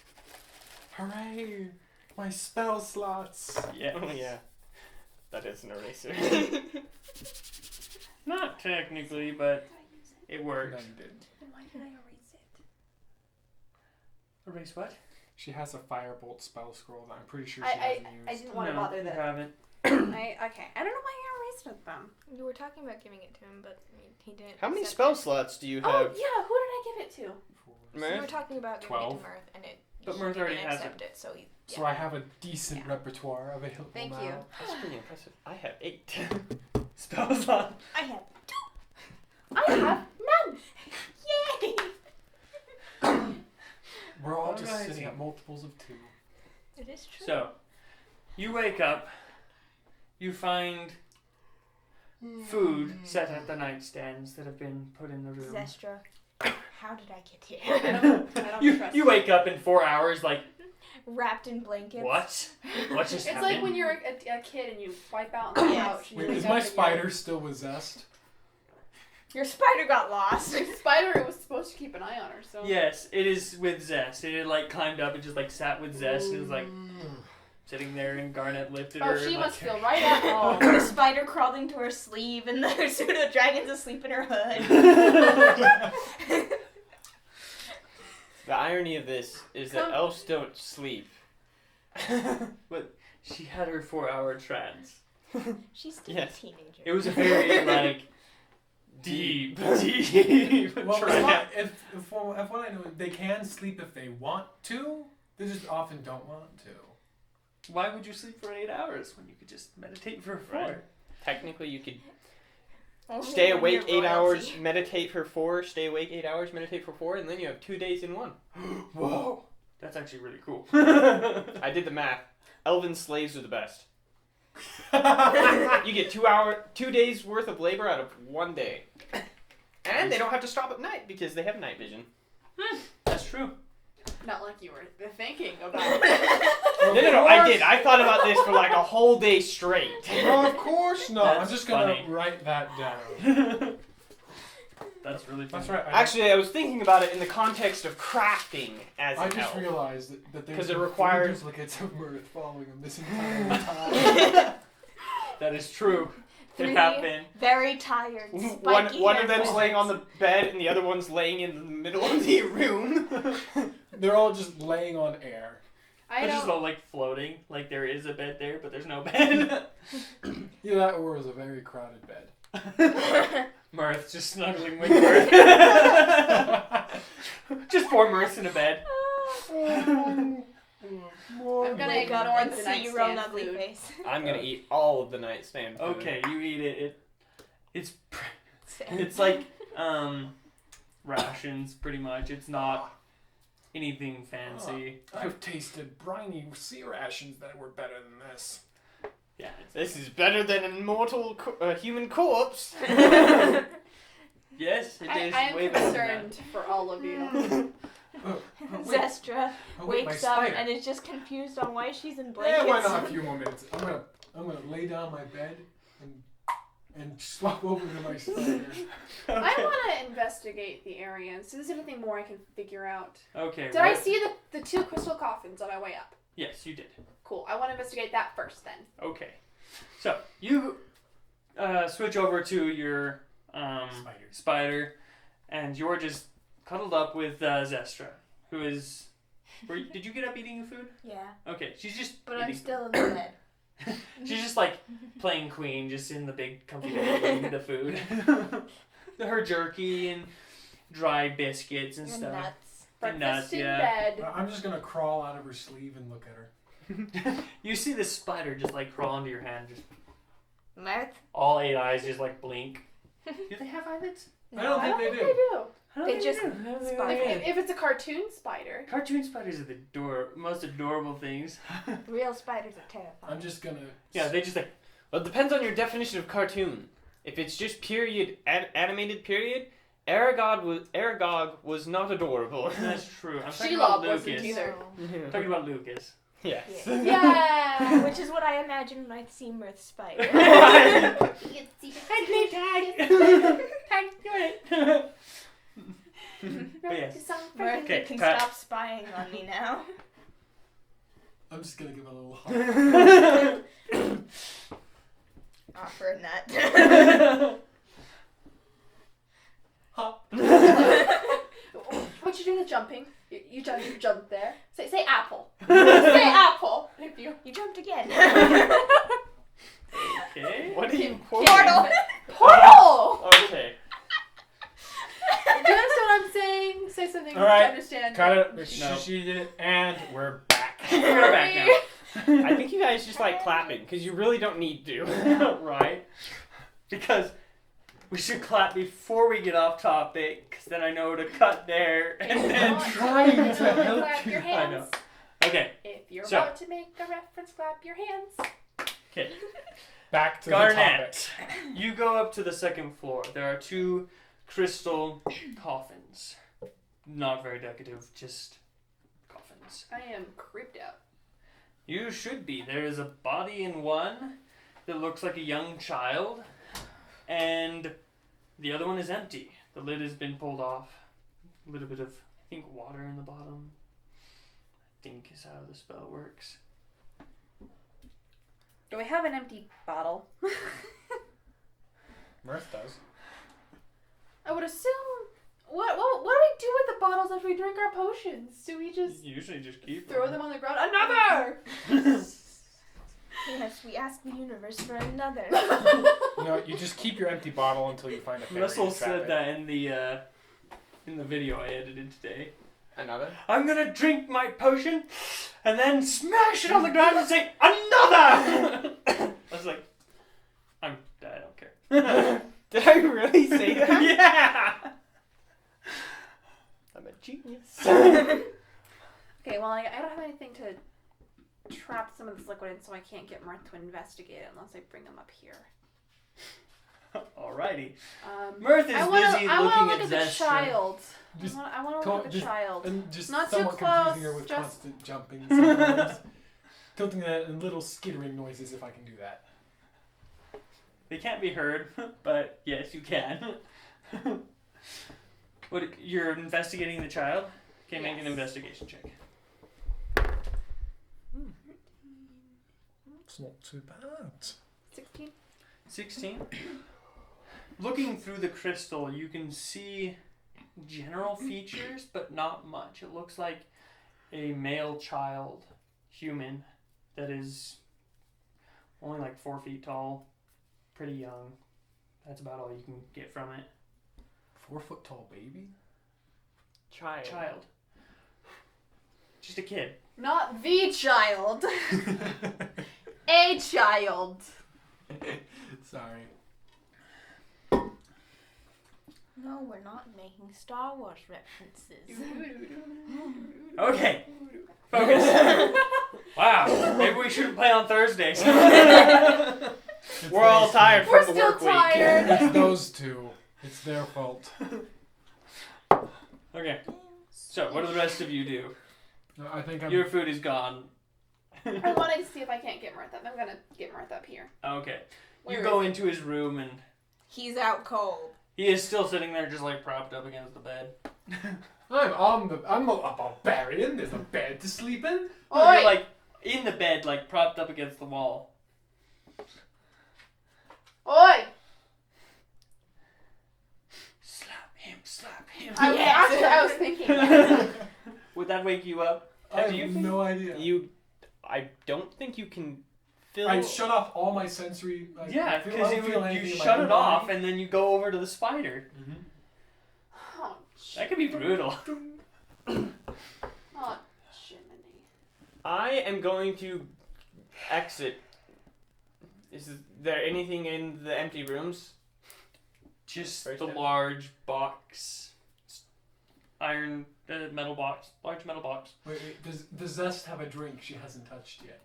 Hooray! My spell slots. Yes. Oh yeah. That is an eraser. Not technically, but it worked. No, you didn't. Then why did I erase it? Erase what? She has a firebolt spell scroll that I'm pretty sure I- she hasn't I used. didn't want to No, bother you that. haven't. Okay. I don't know why I erased it then. You were talking about giving it to him, but he didn't. How many accept spell it. slots do you Oh, have? yeah, who did I give it to? We Mirth? were talking about giving 12. it to Mirth, and But he Mirth already didn't has accept it. So he. So I have a decent Yeah. repertoire available Thank now. you. That's pretty impressive. I have 8. Spell slot. I have. I have none! Yay! We're all just Alrighty. sitting at multiples of 2. It is true. So, you wake up. You find food set at the nightstands that have been put in the room. Zestra, how did I get I here? don't You trust you wake up in 4 hours like, Wrapped in blankets. what? What just It's happened? like when you're a kid and you wipe out on the Yes. couch. And you Wait, wake is up my and you're- spider still with Zest? Your spider got lost. The spider was supposed to keep an eye on her, so. Yes, it is with Zest. It had like climbed up and just like sat with Zest and was like sitting there, and Garnet lifted her. Oh, she and, must like, feel right at home. The spider crawled into her sleeve, and the pseudo dragon's asleep in her hood. The irony of this is that Come- elves don't sleep. But she had her 4-hour trance. She's still Yes. a teenager. It was a very like deep Well, trance. if what I know, they can sleep if they want to. They just often don't want to. Why would you sleep for 8 hours when you could just meditate for 4? Right. Technically, you could Only stay when awake you're 8 hours, royalty. meditate for 4, stay awake 8 hours, meditate for 4, and then you have 2 days in one. Whoa, that's actually really cool. I did the math. Elven slaves are the best. You get 2 days worth of labor out of 1 day. And they don't have to stop at night because they have night vision. That's true. Not like you were thinking about No, I did. I thought about this for like a whole day straight. No, of course not. That's I'm just gonna funny. write that down. That's really funny. That's right. Actually, I was thinking about it in the context of crafting as I an just elf. realized that there's 'Cause it been requires- 3 duplicates of Mirth following him this entire time. That is true. It 3 happened. very tired, spiky One of haired them's boys. laying on the bed and the other one's laying in the middle of the room. They're all just laying on air. I They're just don't. all like floating. Like there is a bed there, but there's no bed. Either that or it was a very crowded bed. Mirth just snuggling with Mirth. Just 4 Mirths in a bed. I'm gonna Wake up ignore and the see your own nightstand ugly food. face. I'm gonna eat all of the nightstand food. Okay, you eat it. It's like rations pretty much. It's not anything fancy. I've tasted briny sea rations that were better than this. Yeah. This is better than an immortal human corpse. Yes, it is. I am way better than concerned for all of you. Wait, Zestra wait, my wakes up spider. and is just confused on why she's in Yeah, blankets. why not a few more minutes? I'm gonna lay down my bed and swap over to my spider. that. I Okay. want to investigate the area and see if there's anything more I can figure out. Okay. Did I see the 2 crystal coffins on my way up? Yes, you did. Cool. I want to investigate that first then. Okay. So you switch over to your spider, and you're just cuddled up with Zestra, who is. Did you get up eating food? Yeah, Okay, she's just. but I'm eating- still in the bed. She's just like playing queen, just in the big comfy bed eating the food. Her jerky and dry biscuits and And stuff. nuts. And Breakfast nuts, in yeah. bed. I'm just gonna crawl out of her sleeve and look at her. You see this spider just like crawl into your hand, just Mirth? all 8 eyes just like blink. Do they have eyelids? I don't I think don't they think do. they do. I don't They think just do. I don't think they spider. do. If it's a cartoon spider. Cartoon spiders are the most adorable things. Real spiders are terrifying. I'm just gonna. Yeah, they just like. Well, it depends on your definition of cartoon. If it's just period, animated period, Aragog was not adorable. That's true. I'm talking Shelob about wasn't Lucas. either. I'm talking about Lucas. Yes. Yeah. Yeah. Which is what I imagine when I see Mirth spider. But yes. Mirth, Okay, you can Pat. stop spying on me now. I'm just gonna give it a little hug. Offer a nut. What you do the jumping? You jump there. Say apple. Say apple. If you You jumped again. Okay. What are you Portal. portal. Okay. Do you understand what I'm saying? Say something All right, to understand. Cut it. No. She did it, and we're back. We're back now. I think you guys just like clapping because you really don't need to. Right? Because we should clap before we get off topic, because then I know to cut there. And then If you trying want to help clap your I know. hands. Okay. If you're So. about to make a reference, clap your hands. Okay. Back to the topic. Garnet, you go up to the 2nd floor. There are 2 crystal coffins. Not very decorative, just coffins. I am creeped out. You should be. There is a body in one that looks like a young child, and the other one is empty. The lid has been pulled off. A little bit of, I think, water in the bottom. I think is how the spell works. Do we have an empty bottle? Mirth does. I would assume. What do we do with the bottles after we drink our potions? Do we just Usually just keep throw them on the ground? Another! Yes, we ask the universe for another. No, you just keep your empty bottle until you find a fairy. Russell to trap said it. that in the video I edited today. Another? I'm gonna drink my potion and then smash it on the ground and say another. I was like, I don't care. Did I really say that? Yeah. I'm a genius. Okay, well, I don't have anything to trap some of this liquid in, so I can't get Mirth to investigate it unless I bring him up here. Alrighty. Um, Mirth is I wanna busy look looking at the Zestra. child. Just I want to look at the child. And just Not too somewhat close, confusing her with just- constant jumping sometimes. Tilting that and little skittering noises if I can do that. They can't be heard, but yes, you can. What? You're investigating the child? Okay, make an Yes. investigation check. It's not too bad. 16. 16. Looking through the crystal, you can see general features, but not much. It looks like a male child, human, that is only like 4 feet tall, pretty young. That's about all you can get from it. 4 foot tall baby? Child. Just a kid. Not the child. A child. Sorry. No, we're not making Star Wars references. Okay. Focus. Wow. Maybe we shouldn't play on Thursdays. We're all tired We're from the still work week. tired. It's those two. It's their fault. Okay. So, what do the rest of you do? No, I think I'm. Your food is gone. I want to see if I can't get Mirth up. I'm gonna get Mirth up here. Okay. You Where go is into his room and He's out cold. he is still sitting there just like propped up against the bed. I'm not a barbarian. There's a bed to sleep in. No, Oi! you're like in the bed, like propped up against the wall. Oi! Slap him. I was thinking that. Would that wake you up? I Do you have think- no idea. I don't think you can fill. I shut off all my sensory. Like, Yeah, I because don't feel you anything in my shut own it off body. and then you go over to the spider. Mhm. Oh, That could be brutal. oh, Jiminy. I am going to exit. Is there anything in the empty rooms? Just First the step. large box, iron metal box, large metal box. Wait, does Zest have a drink she hasn't touched yet?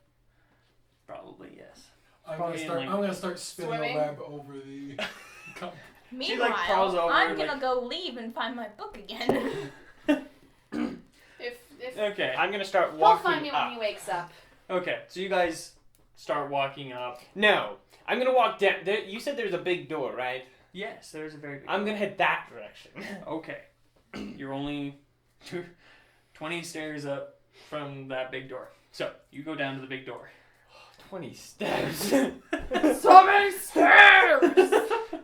Probably yes. I'm Probably gonna start. like- I'm gonna start spinning Swimming? a web over the. cup. Meanwhile, crawls over I'm and, gonna like- go leave and find my book again. If Okay. I'm gonna start he'll walking find me when up. he wakes up. Okay. So you guys start walking up. No, I'm gonna walk down. You said there's a big door, right? Yes, there's a very big. I'm gonna head that direction. Okay. You're only 20 stairs up from that big door. So you go down to the big door. 20 steps. So many stairs!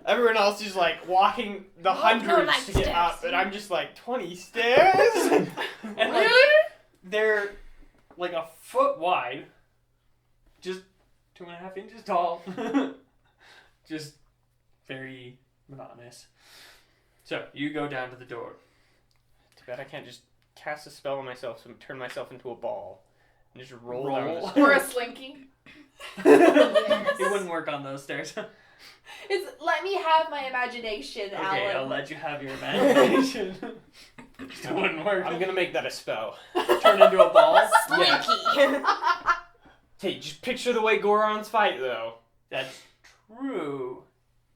Everyone else is like walking the Walk more hundreds like to get steps. up, and I'm just like 20 stairs. And like, they're like a foot wide, just 2.5 inches tall. Just very monotonous. So you go down to the door. Too bad I can't just cast a spell on myself and turn myself into a ball and just roll, Roll. down the Or a slinky. It wouldn't work on those stairs. Okay, It's let me have my imagination, Alan. I'll let you have your imagination. It wouldn't work. I'm gonna make that a spell. Turn into a ball. Slinky. Hey, just picture the way Goron's fight, though. That's true.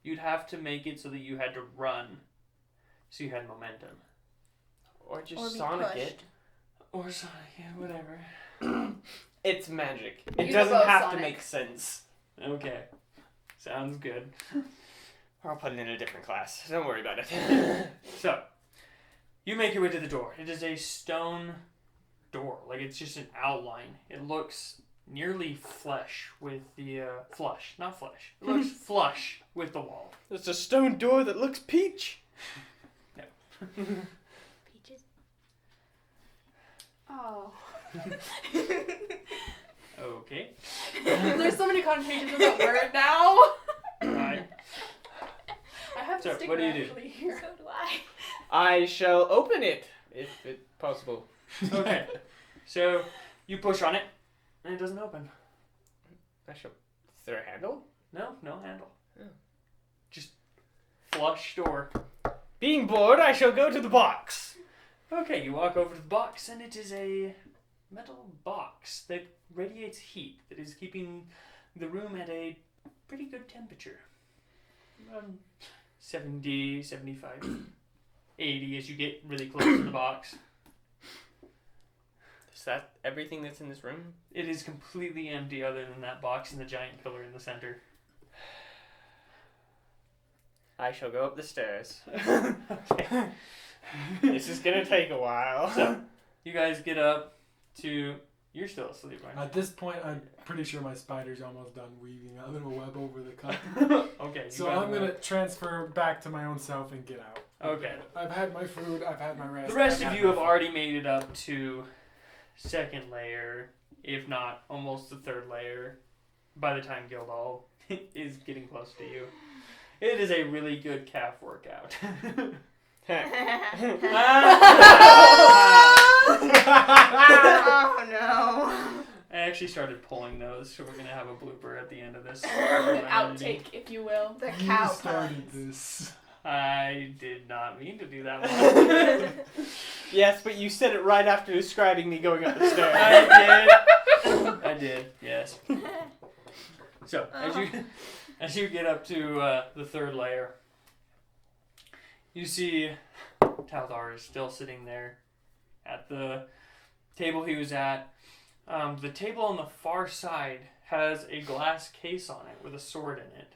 You'd have to make it so that you had to run, so you had momentum. Or just Or be Sonic pushed. it. Or Sonic, yeah, whatever. It's magic. It You doesn't go have to Sonic. make sense. Okay, sounds good. Or I'll put it in a different class. Don't worry about it. So, you make your way to the door. It is a stone door. Like, it's just an outline. It looks nearly flush with the, flush, not flesh. It looks flush with the wall. It's a stone door that looks peach. Peaches. Oh. Okay. There's so many connotations of that word now. Right. I have So, to stick what do you actually do? here. So do I. I shall open it, if it's possible. Okay. So, you push on it, and it doesn't open. I shall. Is there a handle? No handle. Oh. Just flush door. Being bored, I shall go to the box. Okay, you walk over to the box, and it is a metal box that radiates heat, that is keeping the room at a pretty good temperature. Around 70, 75, 80 as you get really close to the box. Is that everything that's in this room? It is completely empty other than that box and the giant pillar in the center. I shall go up the stairs. Okay. This is gonna take a while. So, you guys get up to... You're still asleep, right? At this point, I'm pretty sure my spider's almost done weaving a little web over the cup. Okay. So I'm gonna transfer back to my own self and get out. Okay. I've had my food. I've had my rest. The rest I've of had you my have food. already made it up to second layer, if not almost the third layer, by the time Gildall is getting close to you. It is a really good calf workout. Oh no. I actually started pulling those, so we're going to have a blooper at the end of this. An outtake, if you will. The You cow started puns. this. I did not mean to do that one. Yes, but you said it right after describing me going up the stairs. I did, yes. So, as you get up to the third layer, you see Taldar is still sitting there at the table he was at. The table on the far side has a glass case on it with a sword in it.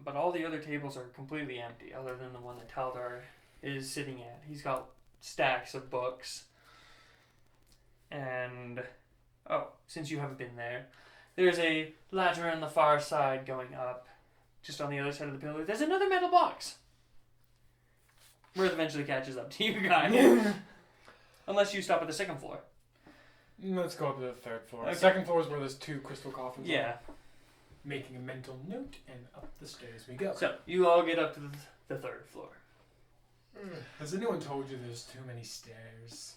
But all the other tables are completely empty other than the one that Taldar is sitting at. He's got stacks of books. And, since you haven't been there, there's a ladder on the far side going up. Just on the other side of the pillar, there's another metal box. Where it eventually catches up to you guys. Unless you stop at the second floor. Let's go up to the third floor. Okay. Second floor is where there's 2 crystal coffins. Yeah. Making a mental note, and up the stairs we go. So, you all get up to the third floor. Has anyone told you there's too many stairs?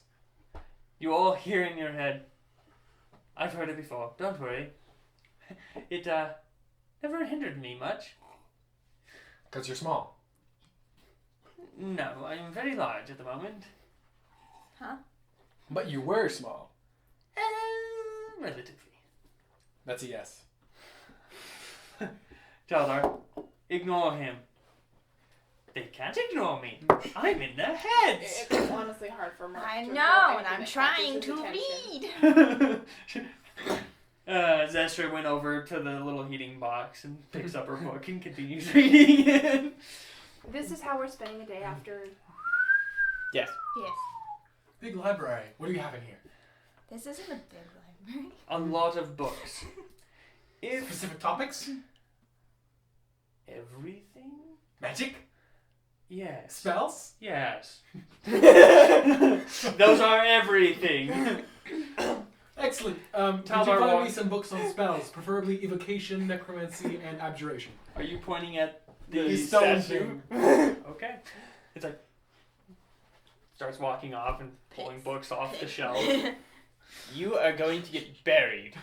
You all hear in your head, I've heard it before, don't worry. It, never hindered me much. Because you're small. No, I'm very large at the moment. But you were small. Relatively. That's a yes. Taldar, ignore him. They can't ignore me. I'm in their heads. It's honestly hard for Mark I to know, ignore and anything I'm that trying catches his to attention. read. Zestra went over to the little heating box and picks up her book and continues reading it. This is how we're spending a day after. Yes. Yes. Big library. What do you have in here? This isn't a big library. A lot of books. If Specific topics? everything? Magic? Yes. Spells? Yes. Those are everything. Excellent. Could you Taldar find me walks- some books on spells? Preferably evocation, necromancy, and abjuration. Are you pointing at the The stone statue? thing. Okay. It's like starts walking off and pulling Pigs. books off the shelf. You are going to get buried.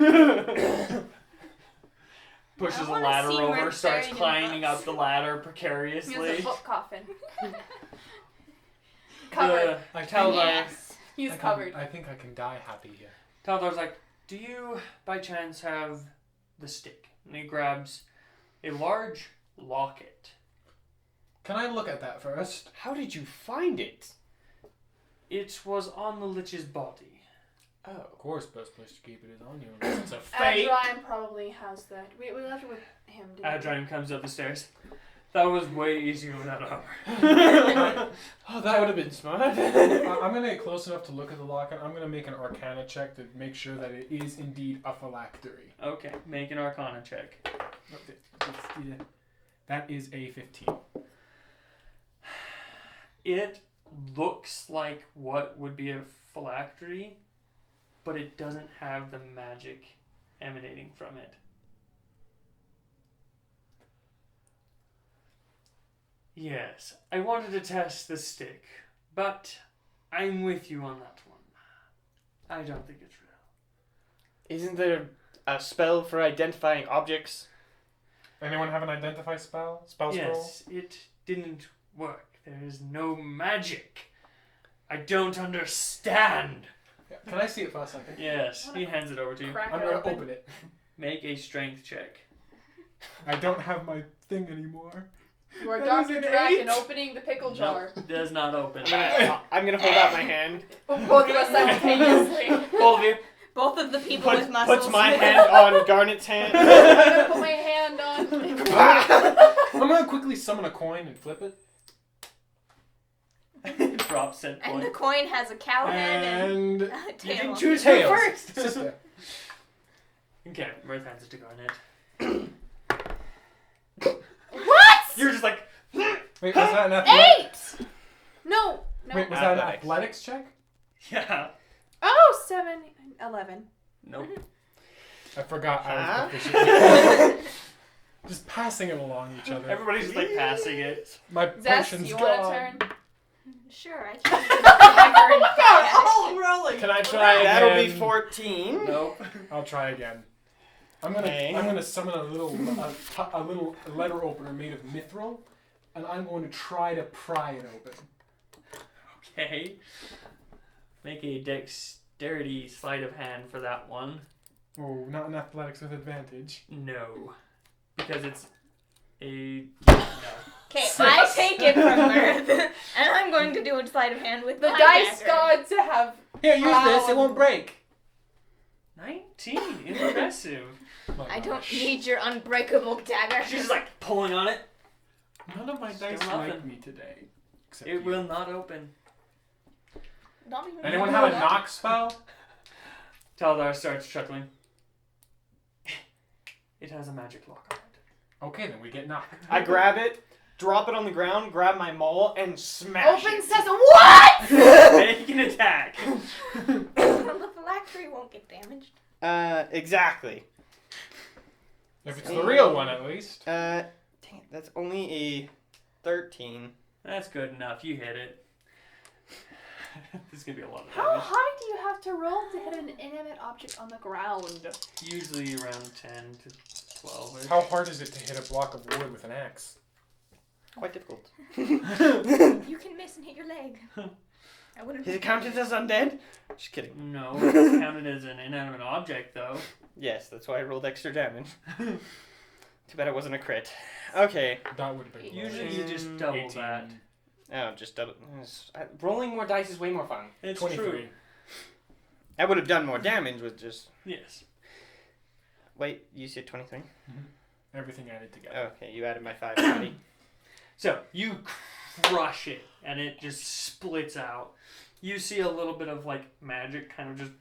Pushes I a wanna ladder see where over, it's starts buried in climbing books. up the ladder He has precariously. a book coffin. Covered. I Taldar, Yes. He's I covered. think I can die happy here. Taldar's like, do you by chance have the stick? And he grabs a large locket. Can I look at that first? How did you find it? It was on the Lich's body. Oh. Of course, best place to keep it is on you. Unless it's a fake. Adrime probably has that. We left it with him. Didn't we? Adrime comes up the stairs. That was way easier without armor. Oh, that would have been smart. I'm gonna get close enough to look at the locket. I'm gonna make an Arcana check to make sure that it is indeed a phylactery. Okay, make an Arcana check. That is a 15. It looks like what would be a phylactery, but it doesn't have the magic emanating from it. Yes, I wanted to test the stick, but I'm with you on that one. I don't think it's real. Isn't there a spell for identifying objects? Anyone have an identify spell? Spell scroll? Yes, it didn't work. There is no magic. I don't understand. Yeah. Can I see it for a second? Yes, he hands it over to you. Crack I'm it gonna open. open it. Make a strength check. I don't have my thing anymore. You are That is Dr. an Draken 8. opening the pickle jar. Does not open. I'm gonna hold out my hand. Both of us simultaneously. Both of you. Both of the people with muscles. Puts my hand on Garnet's hand. I'm gonna put my hand on. I'm I'm gonna quickly summon a coin and flip it. Drop said And the point. coin has a cow head and And a You tail. didn't choose tails. her first. Sister. Okay, Mirth hands it to Garnet. What? You're just like, Wait, was that an athletics? 8! No. Wait, was that an Athletics. athletics check? yeah. Oh, 7, 11. Nope. I forgot I Huh? was proficient. Just passing it along each other. Everybody's just like passing it. My Zest, potion's you want a gone. turn? Sure, I can. Oh my god! Oh, rolling. Can I try again? That'll be 14. Nope. I'll try again. I'm Okay. gonna summon a little letter opener made of mithril, and I'm going to try to pry it open. Okay. Make a dexterity sleight of hand for that one. Oh, not an athletics with advantage. No. Because it's a. No. Okay, I take it from Mirth, and I'm going to do a sleight of hand with The my dice dagger. gods have. Here, use this. It won't break. 19. Impressive. My I don't gosh. need your unbreakable dagger. She's just like pulling on it. None of my Still dice nothing. like me today. Except It you. will not open. Not even Anyone have a knock spell? Taldar starts chuckling. It has a magic lock on it. Okay, then we get knocked. I grab it, drop it on the ground, grab my maul, and smash Open it. says what? Make an attack. The phylactery won't get damaged. Exactly. If it's the real one, at least. Dang it, that's only a 13. That's good enough. You hit it. This is gonna be a lot of How damage. high do you have to roll to hit an inanimate object on the ground? Usually around 10 to 12. -ish. How hard is it to hit a block of wood with an axe? Quite difficult. You can miss and hit your leg. I wouldn't. Is it counted as undead? Just kidding. No, it's counted as an inanimate object though. Yes, that's why I rolled extra damage. Too bad it wasn't a crit. Okay. That would have been Usually you just double that. Oh, just double. Rolling more dice is way more fun. It's 23. true. I would have done more damage with just. Yes. Wait, you said 23? Everything added together. Okay, you added my 5 already. So you crush it, and it just splits out. You see a little bit of like magic kind of just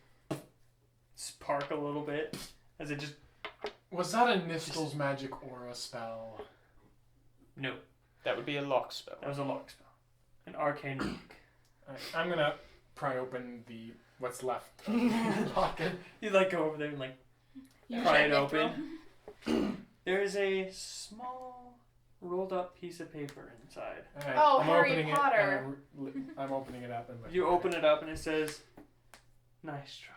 spark a little bit as it just. Was that a Nistel's magic aura spell? No, That would be a lock spell. that was a lock spell, an arcane lock. Alright, I'm gonna pry open what's left of the pocket. You like go over there and like pry it open. There is a small rolled up piece of paper inside. Alright, Oh, I'm Harry opening Potter. I'm opening it up and looking You at open it up and it says, "Nice try."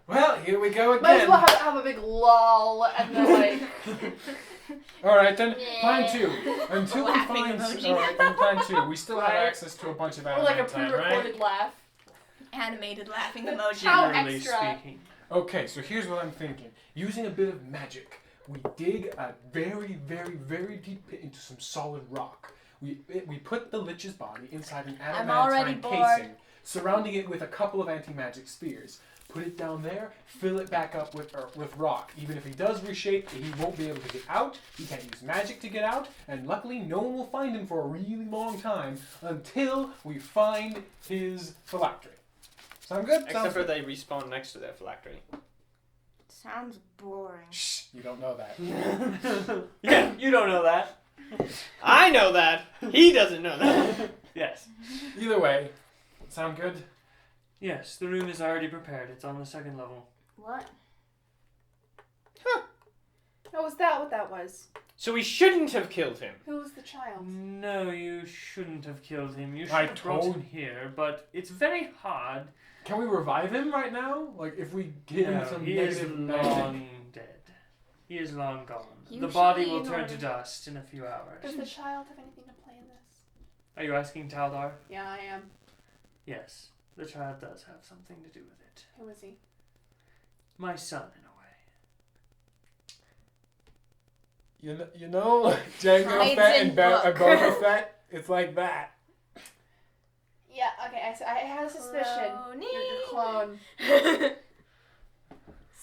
Well, here we go Might as again. well have a big lull and then like. Alright then, Yeah. plan 2. Until we Laughing find... emoji. Alright, then plan 2. We still have Right. access to a bunch of Or like a animate time, right? pre-recorded laugh. Animated laughing emoji. How Generally extra. speaking. Okay, so here's what I'm thinking. Using a bit of magic, we dig a very, very, very deep pit into some solid rock. We put the Lich's body inside an I'm already adamantine bored. casing, surrounding it with a couple of anti-magic spears. Put it down there, fill it back up with rock. Even if he does reshape, he won't be able to get out. He can't use magic to get out, and luckily no one will find him for a really long time until we find his phylactery. Sound good? Except Sounds for good? they respawn next to their phylactery. Sounds boring. Shh, you don't know that. Yeah, you don't know that. I know that! He doesn't know that! Yes. Either way, sound good? Yes, the room is already prepared. It's on the 2nd level. What? Oh, was that what that was? So we shouldn't have killed him. Who was the child? No, you shouldn't have killed him. You should I have brought told- him here, but it's very hard. Can we revive him right now? Like, if we give him No, some he is negative long magic? dead. He is long gone. You The should body be will in turn order. to dust in a few hours. Does the child have anything to play in this? Are you asking Taldar? Yeah, I am. Yes, the child does have something to do with it. Who is he? My son, in a way. You know Jango Hides Fett in and book. Boba Fett? It's like that. Yeah, okay, I had a suspicion. You're Cloning. clone.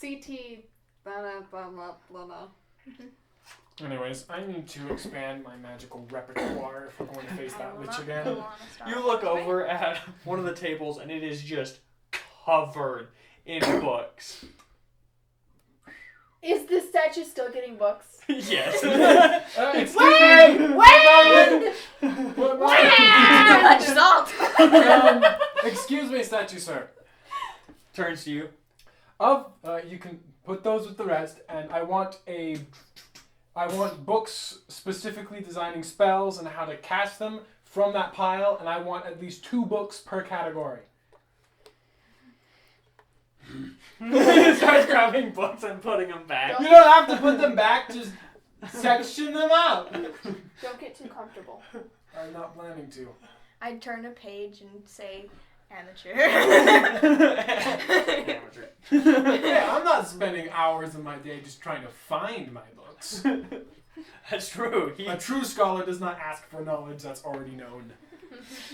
CT. Blah, blah, blah, blah, blah. Anyways, I need to expand my magical repertoire if we're going to face that Lich again. You look over at one of the tables and it is just covered in books. Is this statue still getting books? Yes. Excuse me. Too much salt. Excuse me, statue sir. Turns to you. You can put those with the rest, and I want books specifically designing spells and how to cast them from that pile, and I want at least 2 books per category. Starts grabbing books and putting them back. You don't have to put them back, just section them out. Don't get too comfortable. I'm not planning to. I'd turn a page and say, amateur. Amateur. Yeah, I'm not spending hours of my day just trying to find my books. That's true. A true scholar does not ask for knowledge that's already known.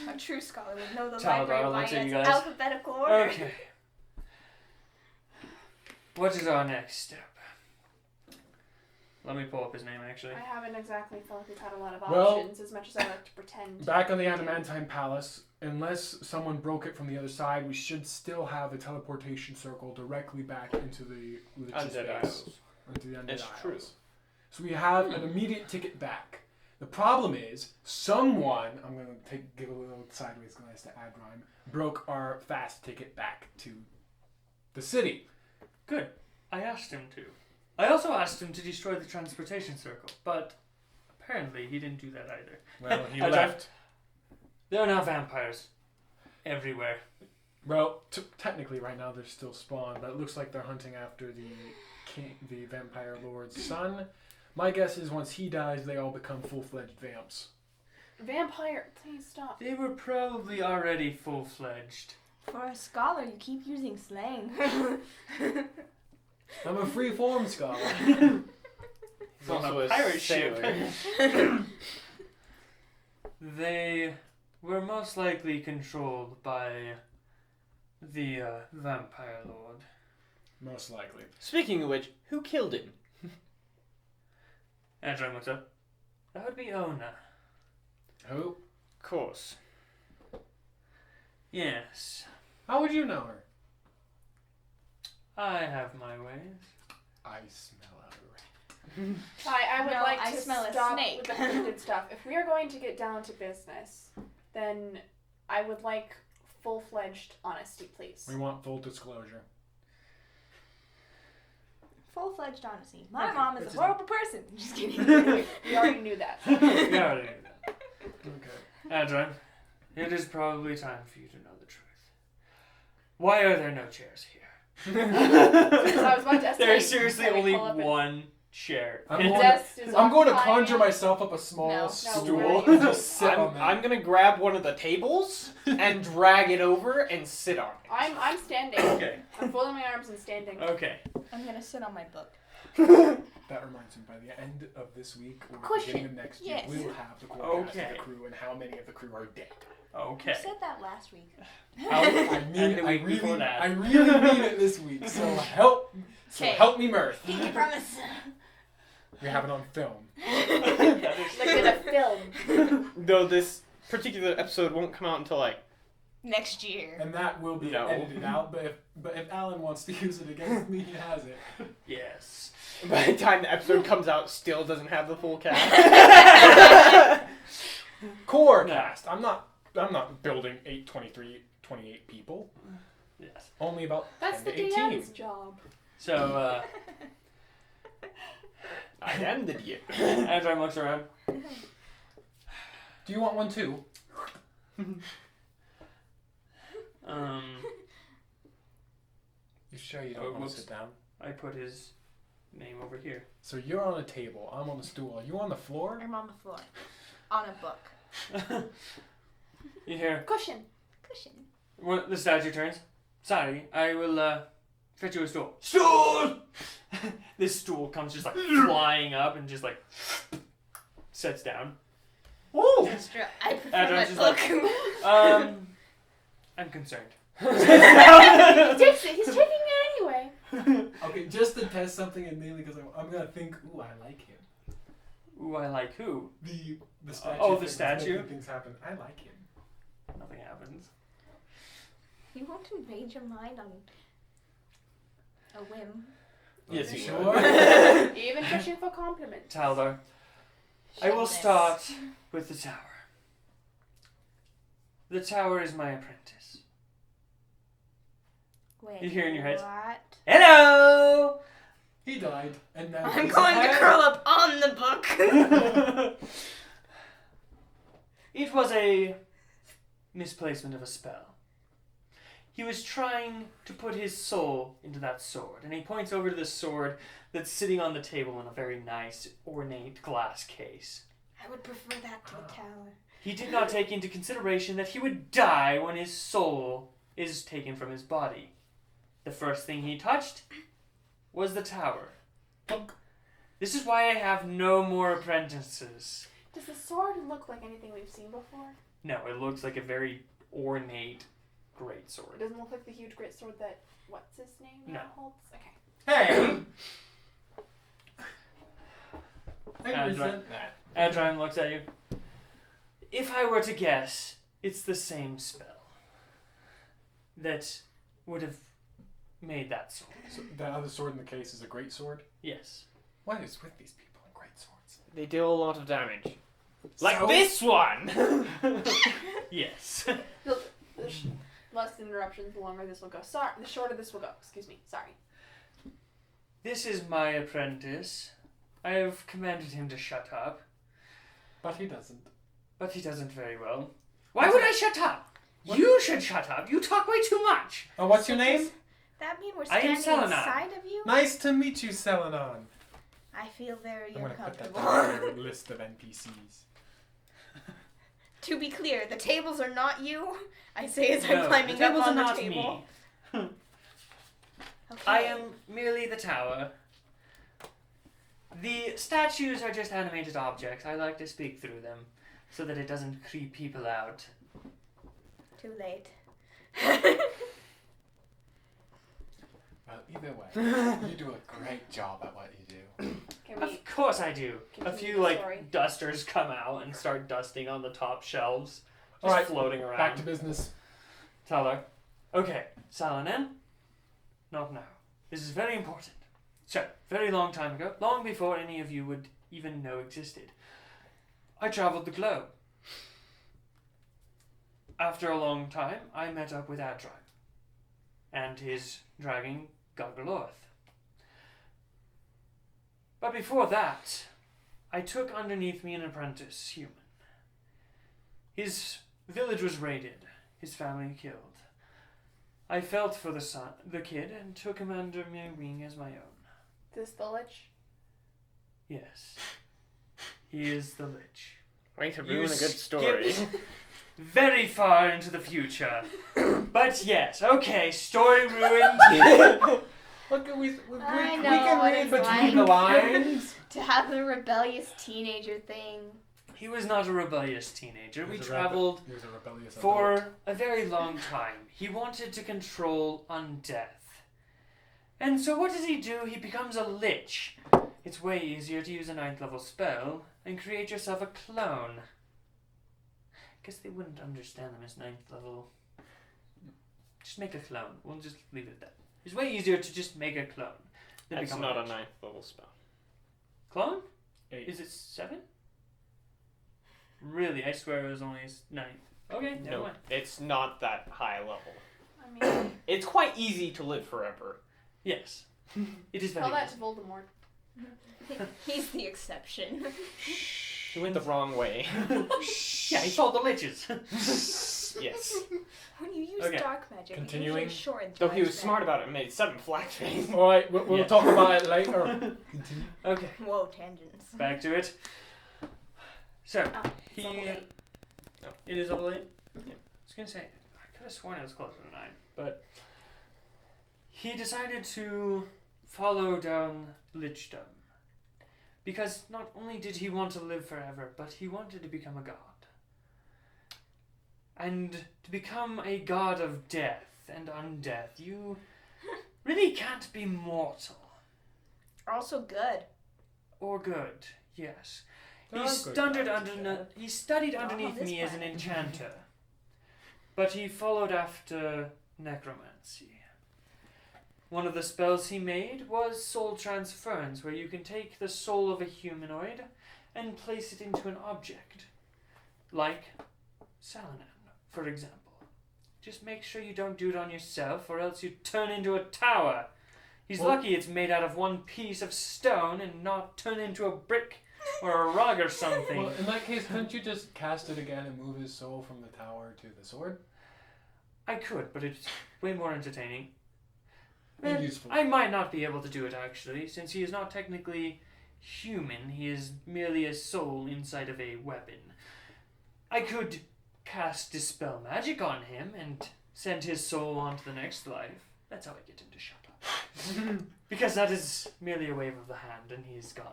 A true scholar would know the Child library Darling, by looks at its you guys. alphabetical order. Okay. What is our next step? Let me pull up his name, actually. I haven't exactly felt like we've had a lot of Well, options, as much as I like to pretend. Back on the Adamantine Palace, unless someone broke it from the other side, we should still have a teleportation circle directly back into the Lich's Undead base. Isles. Into the Undead It's Isles. true. So we have an immediate ticket back. The problem is, someone, I'm going to give a little sideways glance to Adrime, broke our fast ticket back to the city. Good. I asked him to. I also asked him to destroy the transportation circle, but apparently he didn't do that either. Well, he I left. There are now vampires everywhere. Well, technically right now they're still spawned, but it looks like they're hunting after the vampire lord's son. My guess is once he dies, they all become full-fledged vamps. Vampire, please stop. They were probably already full-fledged. For a scholar, you keep using slang. I'm a free-form scholar. He's On also a a pirate ship. sailor. They were most likely controlled by the vampire lord. Most likely. Speaking of which, who killed him? Andrew looks up. That would be Ona. Who? Of course. Yes. How would you know her? I have my ways. I smell her. I would No, like I to smell a stop snake. with the crooked stuff. If we are going to get down to business, then I would like full-fledged honesty, please. We want full disclosure. Full-fledged honesty. My Okay, mom is that's a horrible person. Just kidding. We already knew that. We already knew that. Okay. Andrew, it is probably time for you to know the truth. Why are there no chairs here? Because I was about to estimate. There's seriously Can we only pull up and- one chair. I'm The going desk is I'm going to occupied. conjure myself up a small No, stool really. and just sit on that. I'm gonna grab one of the tables and drag it over and sit on it. I'm standing. Okay. I'm folding my arms and standing. Okay. I'm gonna sit on my book. That reminds me, by the end of this week or the Cushion. beginning of next week, Yes. we will have the core cast of Okay. the crew and how many of the crew are dead. Okay. You said that last week. I mean, And the I week before really, that. I really mean it this week. So Okay. help me, Mirth. Pinky promise. We have it on film. Like in a film. Though this particular episode won't come out until like Next year. And that will be No. edited out, but if Alan wants to use it against me, he has it. Yes. by the time the episode comes out, still doesn't have the full cast. Core No. cast. I'm not building 28 people. Yes. Only about That's 10 the to 18. DM's job. So, I am the DM. Andrew looks around. Do you want one too? You sure you Oh, don't want whoops. to sit down? I put his name over here. So you're on a table. I'm on a stool. Are you on the floor? I'm on the floor. On a book. You hear? Cushion. Cushion. When the statue turns. Sorry, I will fetch you a stool. Stool! This stool comes just like flying up and just like sets down. Woo! That's true. I prefer Adam's my just book. I'm concerned. He takes it. He's taking it anyway. Okay, just to test something in mainly because I'm gonna think, ooh, I like him. Ooh, I like who? The statue. Oh, the thing is statue? making things happen. I like him. Nothing happens. You won't invade your mind on a whim. Yes, you Sure. would. Even fishing for compliments. Taldor, I will Shameless. start with the tower. The tower is my apprentice. Wait, You hear in your head? What? Hello! He died, and now I'm he's going to alive. curl up on the book. It was a misplacement of a spell. He was trying to put his soul into that sword, and he points over to the sword that's sitting on the table in a very nice, ornate glass case. I would prefer that to a tower. He did not take into consideration that he would die when his soul is taken from his body. The first thing he touched was the tower. Plunk. This is why I have no more apprentices. Does the sword look like anything we've seen before? No, it looks like a very ornate great It sword. doesn't look like the huge great sword that what's his name No. now holds. Okay. Hey! I And resent that. Adrime looks at you. If I were to guess, it's the same spell that would have made that sword. So that other sword in the case is a great sword. Yes. What is with these people and great swords? They deal a lot of damage. Like So- this one! Yes. The less interruptions, the longer this will go. Sorry, the shorter this will go. Excuse me. Sorry. This is my apprentice. I have commanded him to shut up, But he doesn't. but he doesn't very well. Why would I shut up? What? You should shut up. You talk way too much. Oh, what's your name? That mean we're I am standing Selenon. inside of you? Nice to meet you, Selenon. I feel very I'm gonna put that uncomfortable. down on your list of NPCs. To be clear, the tables are not you. I say as No, I'm climbing the up tables on are the not table. me. Okay. I am merely the tower. The statues are just animated objects. I like to speak through them so that it doesn't creep people out. Too late. Well, either way, you do a great job at what you do. Can we? Of course I do. A Continue few the like story. dusters come out and start dusting on the top shelves, just Alright, floating around. Back to business. Talar. Okay, Salanen. Not now. This is very important. So, very long time ago, long before any of you would even know existed, I traveled the globe. After a long time, I met up with Adrime and his dragon Gargaloth. But before that, I took underneath me an apprentice human. His village was raided, his family killed. I felt for the kid, and took him under my wing as my own. This the Lich? Yes, he is the Lich. Way to You ruin a good story. skipped very far into the future. But yes, okay, story ruined. Look, we I can know what read it's between the like. lines. To have the rebellious teenager thing. He was not a rebellious teenager. He We was a traveled He was a rebellious adult. for a very long time. He wanted to control undeath. And so what does he do? He becomes a lich. It's way easier to use a 9th level spell and create yourself a clone. Guess they wouldn't understand them as 9th level. Just make a clone. We'll just leave it at that. It's way easier to just make a clone than That's become not a lich. 9th level spell. Clone? 8. Is it 7? Really? I swear it was only 9. Okay, never No, mind. it's not that high level. I mean, It's quite easy to live forever. Yes. It is very tell that easy. to Voldemort. He's the exception. You went the wrong way. Yeah, he told the liches. Yes. When you use Okay. dark magic, Continuing. it usually shortens Though he was lifespan. smart about it and made 7 phylacteries. Alright, we'll Yeah. talk about it later. Okay, Whoa, tangents. back to it. So, Oh, he... it's level 8. It is level 8? Yeah. I was going to say, I could have sworn it was closer to 9, but... He decided to follow down Lichdom. Because not only did he want to live forever, but he wanted to become a god. And to become a god of death and undeath, you really can't be mortal. Also good. Or good, yes. He studied underneath me as an enchanter, but he followed after necromancy. One of the spells he made was soul transference, where you can take the soul of a humanoid and place it into an object, like Salanan, for example. Just make sure you don't do it on yourself, or else you turn into a tower. He's lucky it's made out of one piece of stone and not turn into a brick or a rug or something. Well, in that case, couldn't you just cast it again and move his soul from the tower to the sword? I could, but it's way more entertaining. And useful. I might not be able to do it, actually, since he is not technically human. He is merely a soul inside of a weapon. I could cast Dispel Magic on him and send his soul on to the next life. That's how I get him to shut up. Because that is merely a wave of the hand and he's gone.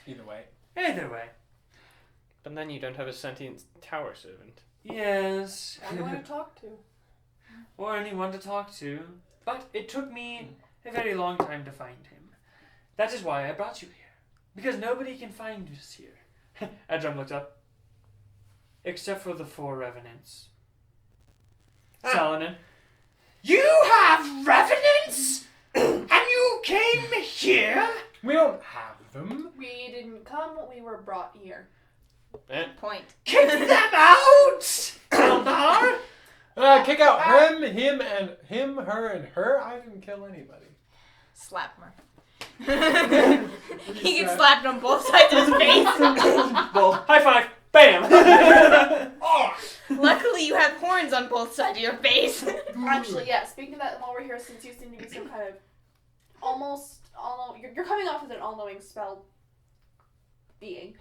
Either way. Either way. But then you don't have a sentient tower servant. Yes. Anyone to talk to. Or anyone to talk to. But it took me a very long time to find him. That is why I brought you here. Because nobody can find us here. Edrum looked up. Except for the 4 revenants. Salanin. You have revenants? And you came here? We don't have them. We didn't come, we were brought here. Point. Kick them out! Kal'Jaru! Kick out him, her, and her. I didn't kill anybody. Slap him. He gets slapped on both sides of his face. Well, high five! Bam! Luckily, you have horns on both sides of your face. Actually, yeah, speaking of that, while we're here, since you seem to be some kind of almost you're coming off as an all-knowing spell being.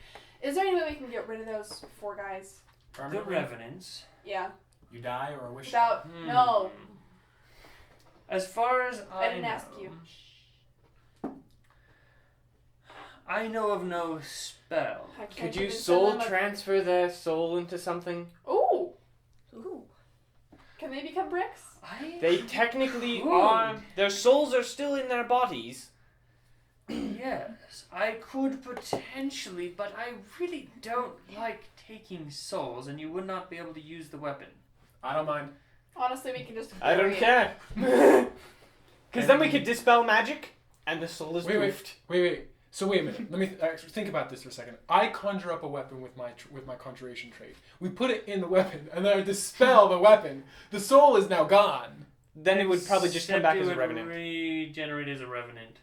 Is there any way we can get rid of those 4 guys? The revenants. Yeah. You die or wish. Without, no. As far as I didn't ask you. I know of no spell. I can't Could you even send soul them a- transfer their soul into something? Ooh! Ooh. Can they become bricks? They technically Ooh. are. Their souls are still in their bodies. Yes, I could potentially, but I really don't like taking souls, and you would not be able to use the weapon. I don't mind. Honestly, we can just. I don't care. Because then we could dispel magic, and the soul is poofed. Wait. So wait a minute. Let me think about this for a second. I conjure up a weapon with my conjuration trait. We put it in the weapon, and then I dispel the weapon. The soul is now gone. Then it would probably just come back Except as a it would revenant. regenerate as a revenant.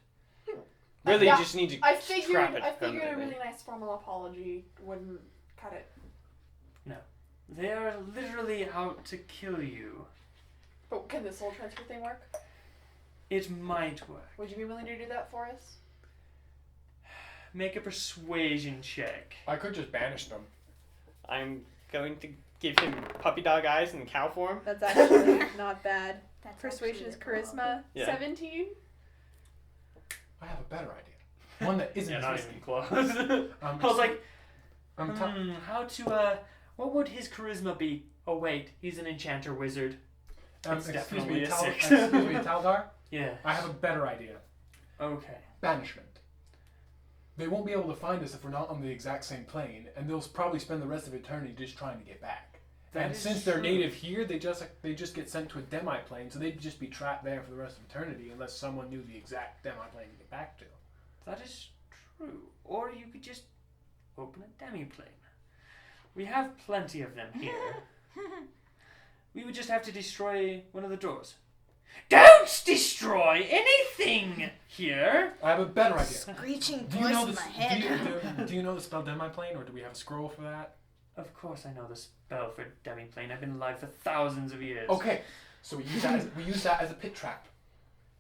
Really, Yeah, you just need to I trap figured it a permanently. really nice formal apology wouldn't cut it. They are literally out to kill you. But can the soul transfer thing work? It might work. Would you be willing to do that for us? Make a persuasion check. I could just banish them. I'm going to give him puppy dog eyes in cow form. That's actually not bad. That's Persuasion is actually charisma. Yeah. 17. I have a better idea. One that isn't Yeah, as not risky. even close. I was like, how to, what would his charisma be? Oh wait, he's an enchanter wizard. It's excuse definitely me, a 6. excuse me, Taldar. Yeah. I have a better idea. Okay. Banishment. They won't be able to find us if we're not on the exact same plane, and they'll probably spend the rest of eternity just trying to get back. That And is since they're true. native here, they just get sent to a demi-plane, so they'd just be trapped there for the rest of eternity unless someone knew the exact demi-plane to get back to. That is true. Or you could just open a demi-plane. We have plenty of them here. We would just have to destroy one of the doors. Don't destroy anything here! I have a better idea. Screeching Do you voice know in this? my head. Do you know the spell demi-plane, or do we have a scroll for that? Of course I know the spell for demi-plane. I've been alive for thousands of years. Okay, so we use that as a pit trap.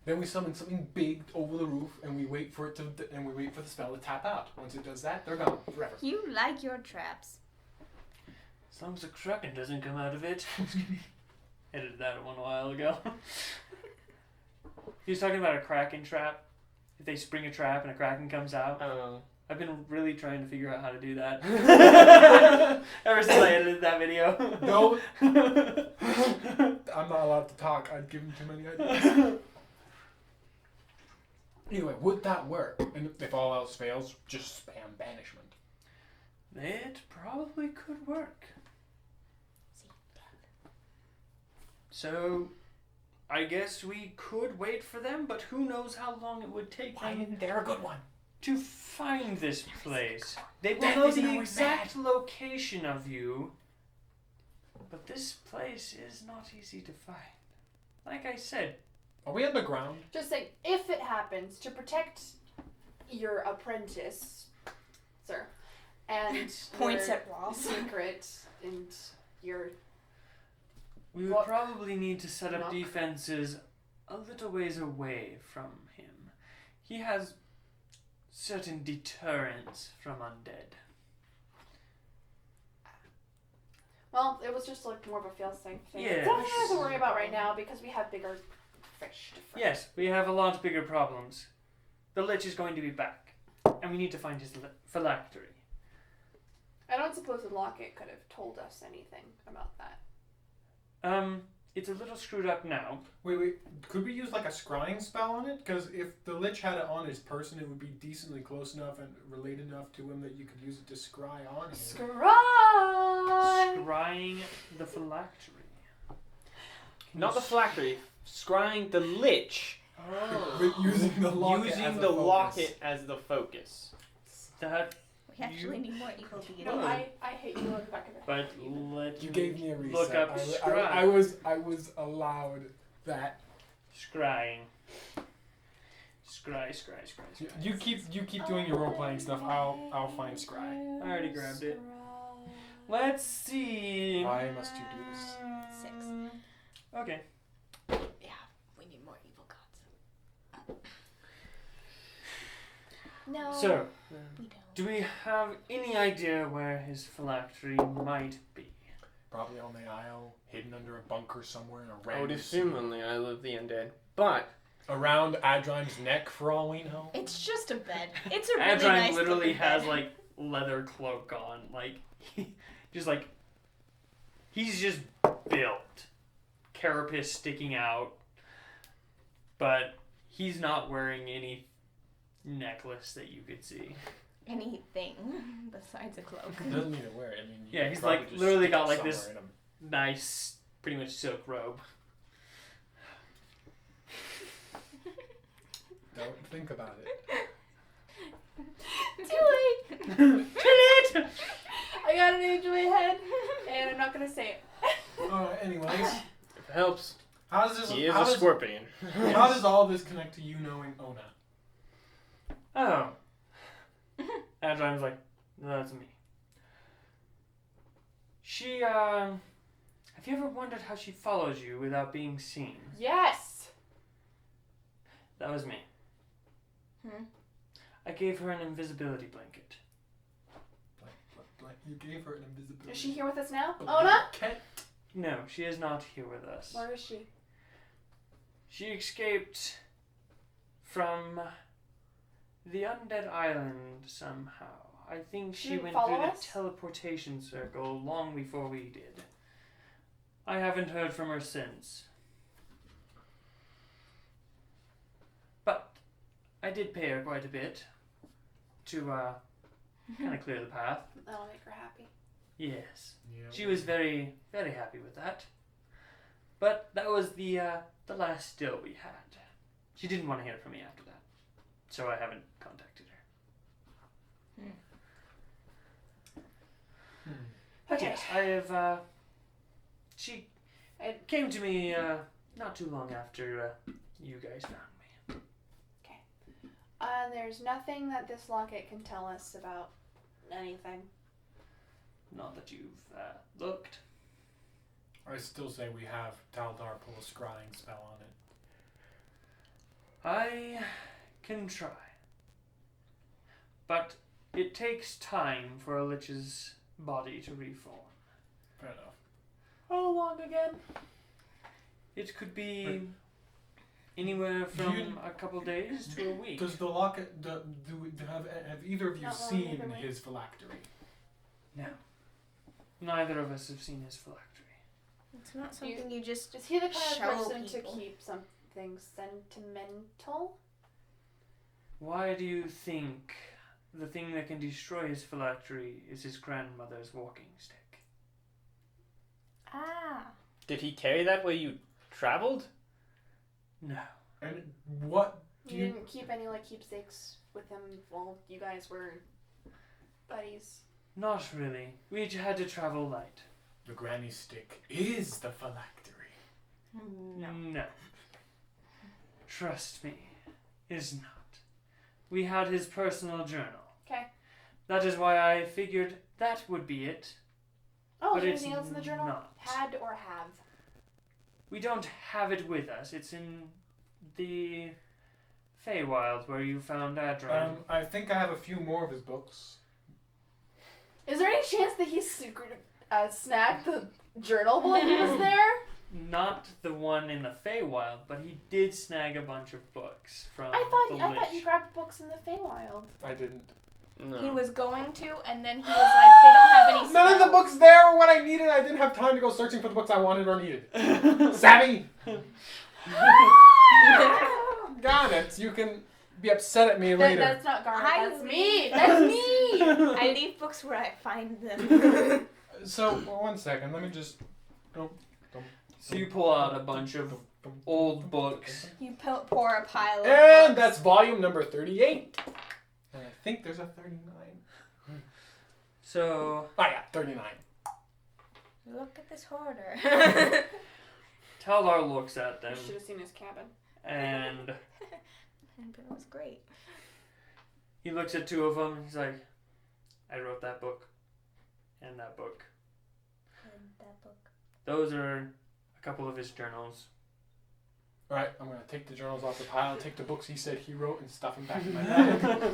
Then we summon something big over the roof, and we wait for the spell to tap out. Once it does that, they're gone forever. You like your traps. As long as the kraken doesn't come out of it. Edited that one a while ago. He was talking about a kraken trap. If they spring a trap and a kraken comes out. Oh. I've been really trying to figure out how to do that. Ever since I edited that video. No. I'm not allowed to talk. I'd give him too many ideas. Anyway, would that work? And if all else fails, just spam banishment. It probably could work. So, I guess we could wait for them, but who knows how long it would take Why them isn't there a good one? to find this place. They will Death know isn't the always exact location of you, but this place is not easy to find. Like I said, Are we underground? Just saying, if it happens, to protect your apprentice, sir, and Points your at Ross. secret and your we would What? probably need to set up Knock. defenses a little ways away from him. He has certain deterrence from undead. well, it was just like more of a fail-safe thing. Yeah. It's nothing we have to worry about right now because we have bigger fish to fry. Yes, we have a lot bigger problems. The Lich is going to be back, and we need to find his phylactery. I don't suppose the locket could have told us anything about that. It's a little screwed up now. Wait. Could we use like a scrying spell on it? Because if the Lich had it on his person, it would be decently close enough and related enough to him that you could use it to scry on him. Scry! Scrying the phylactery. Not the phylactery. Scrying the Lich. Oh. But using the locket Using as a the focus. locket as the focus. That, We actually need more evil to get No, in. I hate you on the back of it. but let You me gave me a reset. look up I was allowed that. scrying. Scry. You keep doing your role playing stuff. I'll find scry. I already grabbed it. Let's see. Why must you do this? 6. Okay. Yeah, we need more evil gods. No. So, we don't. do we have any idea where his phylactery might be? Probably on the Isle, hidden under a bunker somewhere in a I would random assume on the Isle of the Undead. But around Adrine's neck for all we know. It's just a bed. It's a really Adrine nice literally looking has bed. like leather cloak on, like just like he's just built, carapace sticking out, but he's not wearing any necklace that you could see. anything besides a cloak. He doesn't need to wear it. I mean, you Yeah, could he's probably like just literally stick got it like this somewhere in him. nice, pretty much silk robe. Don't think about it. Too late! Too late! I got an angel in my head, and I'm not gonna say it. Anyways, if it helps, how does this? he is how a does, scorpion. how does all this connect to you knowing Ona? Oh. Adrine's like, no, that's me. She, have you ever wondered how she follows you without being seen? Yes! That was me. I gave her an invisibility blanket. Like you gave her an invisibility. Is she here with us now? But Ona? Can't. No, she is not here with us. Where is she? She escaped from the undead island somehow. I think she Did went follow through the us? teleportation circle long before we did. I haven't heard from her since. But I did pay her quite a bit to kind of clear the path. That'll make her happy. Yes. Yeah. She was very, very happy with that. But that was the last deal we had. She didn't want to hear from me after that. So I haven't contacted her. But Okay. yes, I have, she came to me, not too long after, you guys found me. There's nothing that this locket can tell us about anything. Not that you've, looked. I still say we have Taldar pull a scrying spell on it. I can try. But it takes time for a lich's body to reform. Fair enough. How long again? It could be anywhere from a couple days to a week. Does the locket have either of you Not long seen either way. his phylactery? No. Neither of us have seen his phylactery. It's not something you just. Is he the kind of Show person people. to keep something sentimental? Why do you think the thing that can destroy his phylactery is his grandmother's walking stick. Ah. Did he carry that where you traveled? No. And what do You you... didn't keep any like keepsakes with him while you guys were buddies. Not really. We had to travel light. The granny stick is the phylactery. No. Trust me, is not. We had his personal journal. Okay. That is why I figured that would be it. Oh, But is there it's anything else in the journal? not. Had or have? We don't have it with us. It's in the Feywild where you found Adron. I think I have a few more of his books. Is there any chance that he snagged the journal while he was there? Not the one in the Feywild, but he did snag a bunch of books from I the thought Lich. you grabbed books in the Feywild. I didn't. No. He was going to, and then he was like, they don't have any spells. None of the books there were what I needed. I didn't have time to go searching for the books I wanted or needed. Savvy! Got it. You can be upset at me later. That's not Garnet. I That's leave- me. That's me. I leave books where I find them. So, 1 second. Let me just... So you pull out a bunch of old books. You pour a pile of And books. that's volume number 38. And I think there's a 39. So Oh yeah, 39. Look at this hoarder. Taldar looks at You them should have seen his cabin. and And it was great. he looks at two of them. He's like, I wrote that book and that book. And that book. Those are a couple of his journals. Alright, I'm gonna take the journals off the pile, take the books he said he wrote, and stuff them back in my bag.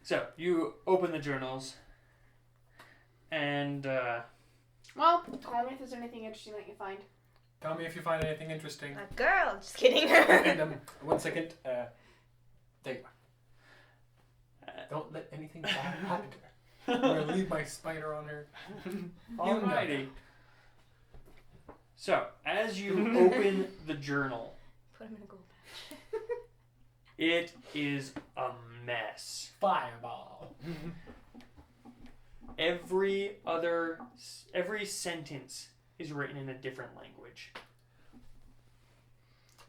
So you open the journals and Well, call me if there's anything interesting that you find. Tell me if you find anything interesting. A girl. Just kidding. And 1 second, there you are. Don't let anything bad happen to her. I'm gonna leave my spider on her. alrighty. So as you open the journal, Put him in a gold patch. it is a mess. Fireball. Every sentence is written in a different language.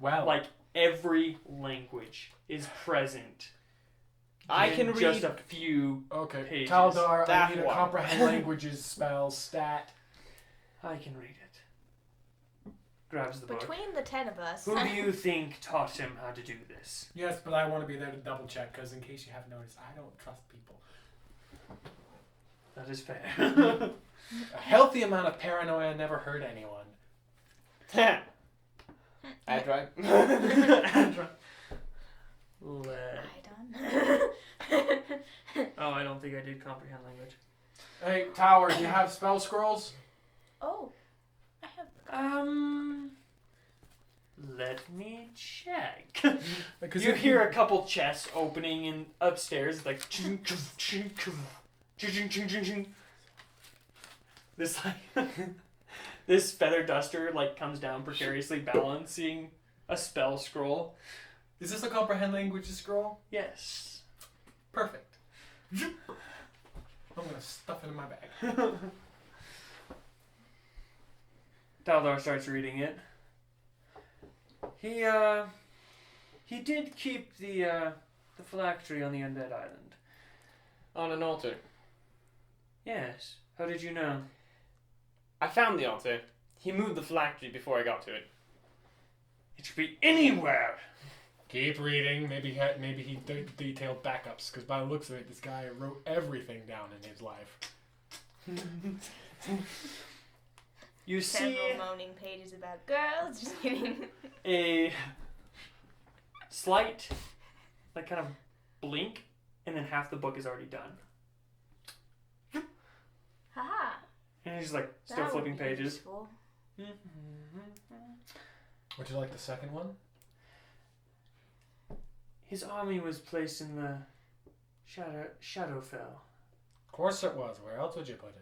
Wow. Like every language is present. I in can read. just a few. Okay, pages. Kal'Jaru, I That need a one. comprehend languages spell stat. I can read it. Grabs the book. Between the 10 of us. Who do you think taught him how to do this? Yes, but I want to be there to double check, because in case you haven't noticed, I don't trust people. That is fair. A healthy amount of paranoia never hurt anyone. That's right. Let. I done. Oh, I don't think I did comprehend language. Hey, Tower, do you have spell scrolls? Oh. I have. Let me check. Because You hear a couple chests opening in upstairs, like this like this feather duster like comes down precariously balancing a spell scroll. Is this a comprehend languages scroll? Yes. Perfect. I'm gonna stuff it in my bag. Taldar starts reading it. He did keep the phylactery on the undead island. On an altar. Yes. How did you know? I found the altar. He moved the phylactery before I got to it. It should be anywhere. Keep reading. Maybe he detailed backups, because by the looks of it, this guy wrote everything down in his life. You see Several moaning pages about girls. Just kidding. a slight, like kind of blink, and then half the book is already done. Haha. And he's like still That would flipping be pages. useful. Would you like the second one? His army was placed in the Shadowfell. Of course it was. Where else would you put it?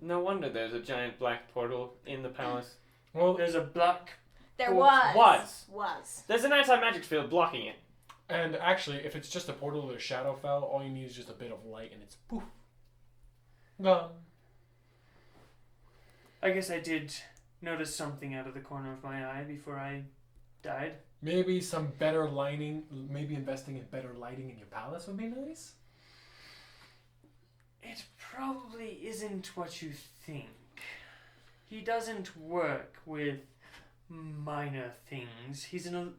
No wonder there's a giant black portal in the palace. Well, There's a black. There Was. was. There's an anti-magic field blocking it. And actually, if it's just a portal to Shadowfell, all you need is just a bit of light and it's poof. Gone. I guess I did notice something out of the corner of my eye before I died. Maybe some better lighting, maybe investing in better lighting in your palace would be nice? It probably isn't what you think. He doesn't work with minor things. He's an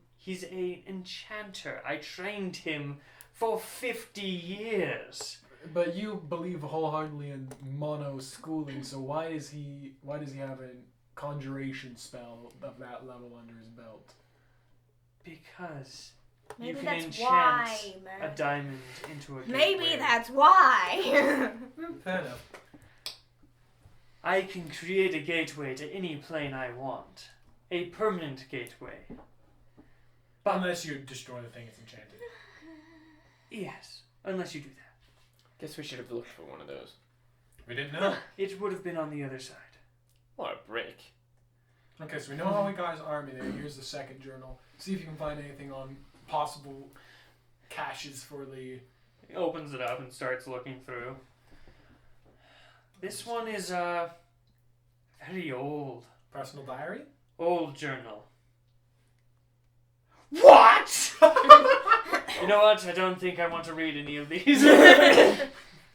enchanter. I trained him for 50 years. But you believe wholeheartedly in mono schooling, so why does he have a conjuration spell of that level under his belt? Because Maybe you can that's enchant why, a man. diamond into a Maybe gateway. that's why. Fair enough. I can create a gateway to any plane I want. A permanent gateway. But Unless you destroy the thing it's enchanted. yes, unless you do that. Guess we should have looked for one of those. We didn't know. It would have been on the other side. What a break. Okay, so we know how we got his army there. Here's the second journal. See if you can find anything on possible caches for the... He opens it up and starts looking through. This one is very old. Personal diary? Old journal. What? You know what? I don't think I want to read any of these.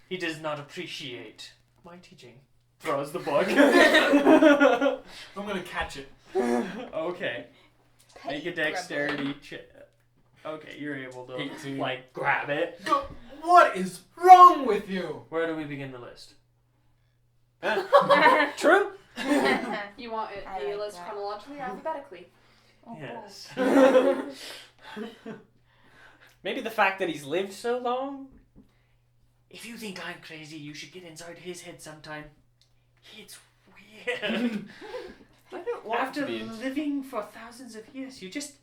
He does not appreciate my teaching. Throws the book. I'm gonna catch it. Okay. Make a dexterity check. Okay, you're able to 18. like grab it. What is wrong with you? Where do we begin the list? True? You want it I the like list that. chronologically or alphabetically? Yes. Maybe the fact that he's lived so long? If you think I'm crazy, you should get inside his head sometime. It's weird. I don't want After to be. living for thousands of years, you just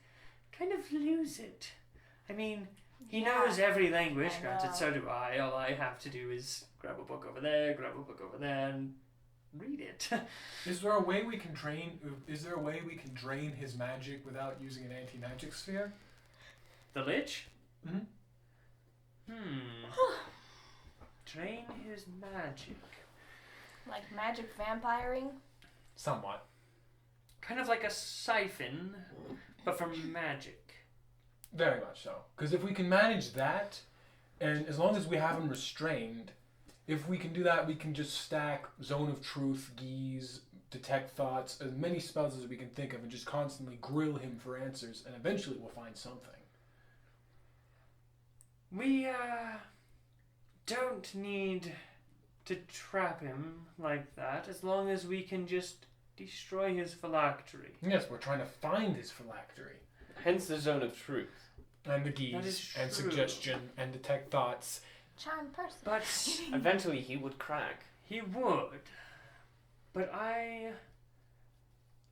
kind of lose it. I mean, he knows every language, I granted, know. so do I. All I have to do is grab a book over there, grab a book over there, and read it. Is there a way we can drain? Is there a way we can drain his magic without using an anti-magic sphere? The Lich? Mhm. Drain his magic. Like magic vampiring? Somewhat. Kind of like a siphon, but for magic. Very much so. Because if we can manage that, and as long as we have him restrained, if we can do that, we can just stack Zone of Truth, Geese, Detect Thoughts, as many spells as we can think of, and just constantly grill him for answers, and eventually we'll find something. We, don't need to trap him like that, as long as we can just destroy his phylactery. Yes, we're trying to find his phylactery. Hence the zone of truth. And the That Geese, is and true. Suggestion, and Detect Thoughts. Charm person. But Eventually he would crack. he would. But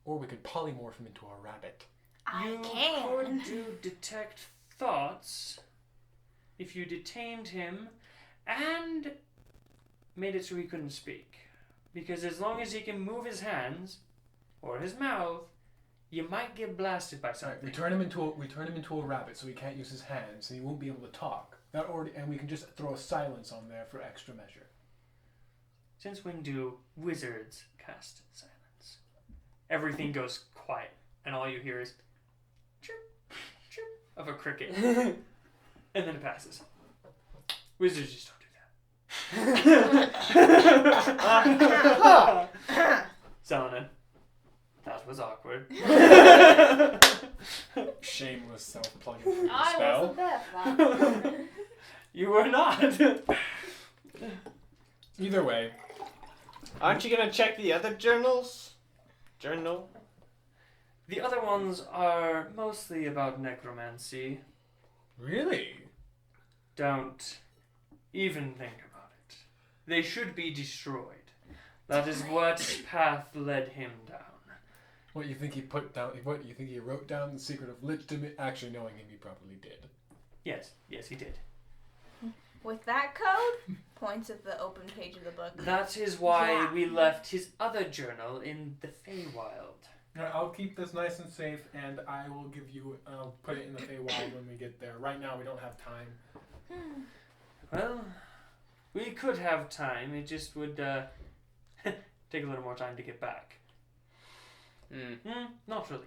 Or we could polymorph him into a rabbit. you could do detect thoughts if you detained him and made it so he couldn't speak. Because as long as he can move his hands or his mouth, you might get blasted by Right, something. we turn him into a rabbit, so he can't use his hands, and he won't be able to talk. And we can just throw a silence on there for extra measure. Since when do wizards cast silence? Everything goes quiet, and all you hear is chirp, chirp of a cricket, and then it passes. Wizards just don't do that. Zelena, that was awkward. Shameless self-plugging for the I spell. wasn't there for that. You were not. Either way, Aren't you gonna check the other journals? Journal? The other ones are mostly about necromancy. really? Don't even think about it. They should be destroyed. That is what path led him down. What you think he put down? What you think he wrote down the secret of Lich? Actually, knowing him, he probably did. Yes, he did. With that code, points at the open page of the book. That is why Yeah. we left his other journal in the Feywild. I'll keep this nice and safe, and I will give you. I'll put it in the Feywild when we get there. Right now, we don't have time. Well, we could have time. It just would take a little more time to get back. Not really.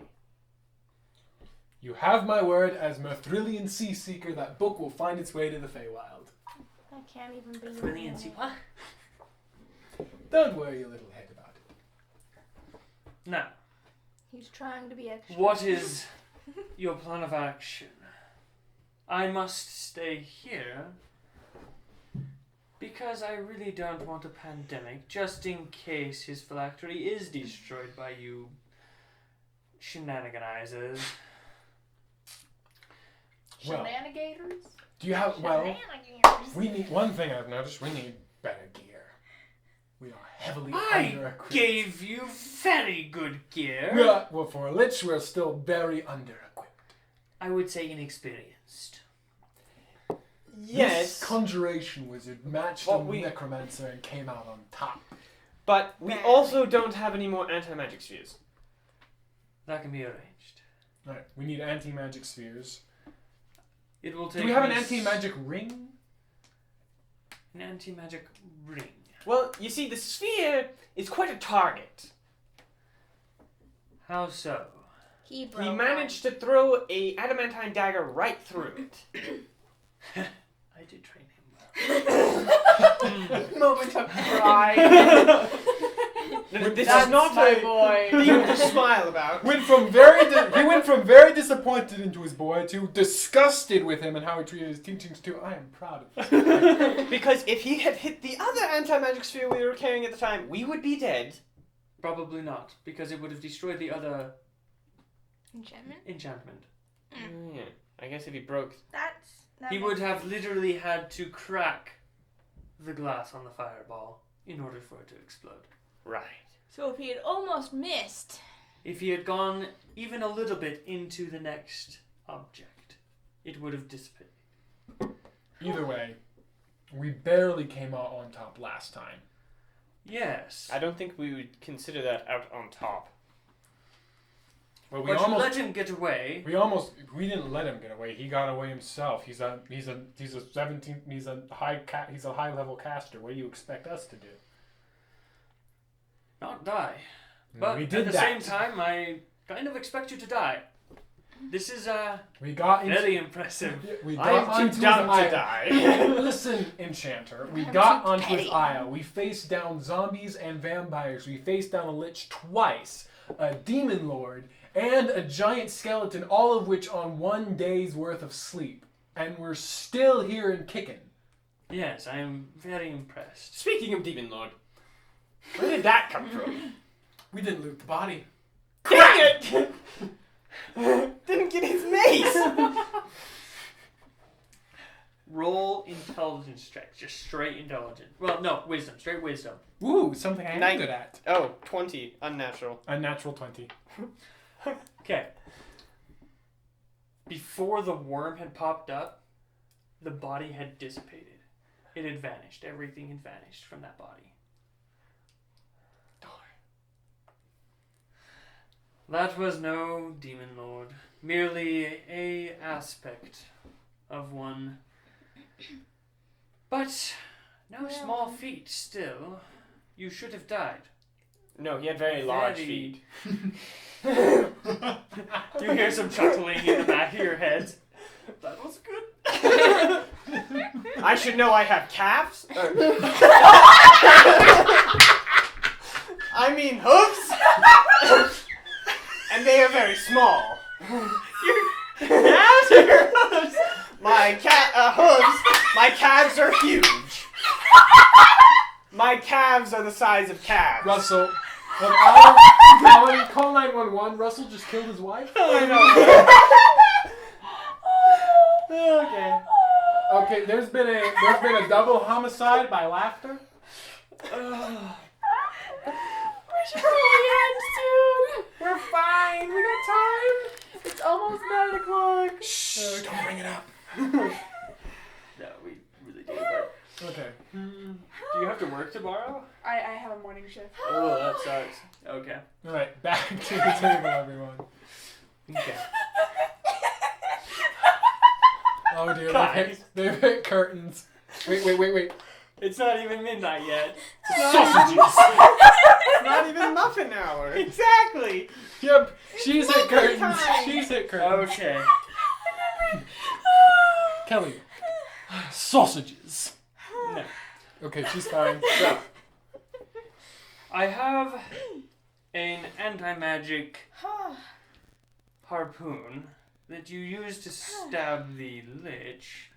You have my word as Mirthrillian Sea Seeker. That book will find its way to the Feywild. I can't even be. Brilliant. What? Don't worry your little head about it. Now, He's trying to be extra. what is your plan of action? I must stay here because I really don't want a pandemic, just in case his phylactery is destroyed by you shenaniganizers. Well, Shenanigators? do you have? Well, we need one thing I've noticed. We need better gear. We are heavily under equipped. Gave you very good gear. Well, for a Lich, we're still very under equipped. I would say inexperienced. Yes, This conjuration wizard matched Well, a we- necromancer and came out on top. but we also don't have any more anti-magic spheres. That can be arranged. Alright, we need anti-magic spheres. It will take. Do we have an me anti-magic ring? An anti-magic ring. Well, you see, the sphere is quite a target. How so? He broke. He managed to throw a adamantine dagger right through it. I did train him well. Moment of pride. This That's is not my a boy. thing to smile about. He went from very disappointed into his boy to disgusted with him and how he treated his teachings to. I am proud of this. Because if he had hit the other anti-magic sphere we were carrying at the time, we would be dead. Probably not, because it would have destroyed the other Enchantment? enchantment. Yeah, I guess if he broke... He would have literally had to crack the glass on the fireball in order for it to explode. Right. So if he had almost missed. If he had gone even a little bit into the next object, it would have dissipated. Either way, we barely came out on top last time. Yes. I don't think we would consider that out on top. Well, But you let him get away. we didn't let him get away. He got away himself. He's a high level caster. What do you expect us to do? Not die. But we at did the that. same time, I kind of expect you to die. This is We got into, very impressive. we got I'm onto too his dumb to isle. die. Listen, Enchanter. We I'm got too onto his petty. isle. We faced down zombies and vampires. We faced down a lich twice, a demon lord, and a giant skeleton, all of which on one day's worth of sleep. And we're still here and kicking. Yes, I am very impressed. Speaking of Demon Lord, where did that come from? We didn't loot the body. Dang it! Didn't get his mace! Roll intelligence checks, just straight intelligence. Well, no, wisdom, straight wisdom. Ooh, something I'm Nine. good at. Oh, 20. Unnatural. A natural 20. Okay. Before the worm had popped up, the body had dissipated. It had vanished. Everything had vanished from that body. That was no demon lord, merely a aspect of one. But no small feat still. You should have died. No, he had very large Very- feet. You hear some chuckling in the back of your head. That was good. I should know I have calves. I mean hooves. And they are very small. Calves or hooves? My hooves. My calves are huge. My calves are the size of calves. Russell. Alan, call 911. Russell just killed his wife? I know. Okay. Okay, there's been a double homicide by laughter. We're fine. We got time. It's almost 9 o'clock. Shh, don't bring it up. No, we really do. But Okay. do you have to work tomorrow? I have on morning shift. Oh, that sucks. Okay. All right, back to the table, everyone. Okay. Oh dear, Guys. they've hit curtains. Wait. It's not even midnight yet. Sausages! It's not even muffin hour. Exactly. Yep, she's hit curtains. time. She's hit curtains. Okay. Kelly, sausages. No. Okay, she's fine. So, I have an anti-magic harpoon that you use to stab the Lich.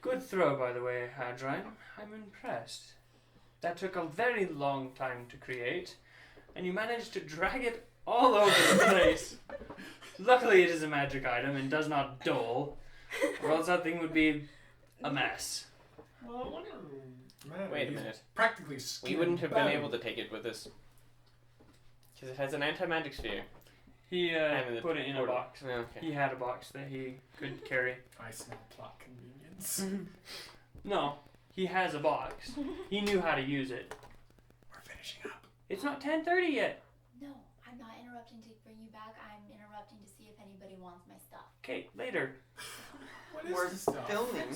Good throw, by the way, Hadrine. I'm impressed. That took a very long time to create, and you managed to drag it all over the place. Luckily, it is a magic item and does not dull, or else that thing would be a mess. Well, man, Wait a he's minute. Practically We skin wouldn't have been bone. able to take it with us. Because it has an anti-magic sphere. He And the put it in a portal. box. Oh, okay. He had a box that he could carry. I smell plot convenience. No, he has a box. He knew how to use it. We're finishing up. It's not 10:30 yet. No, I'm not interrupting to bring you back. I'm interrupting to see if anybody wants my stuff. Okay, later. What is We're this stuff? filming.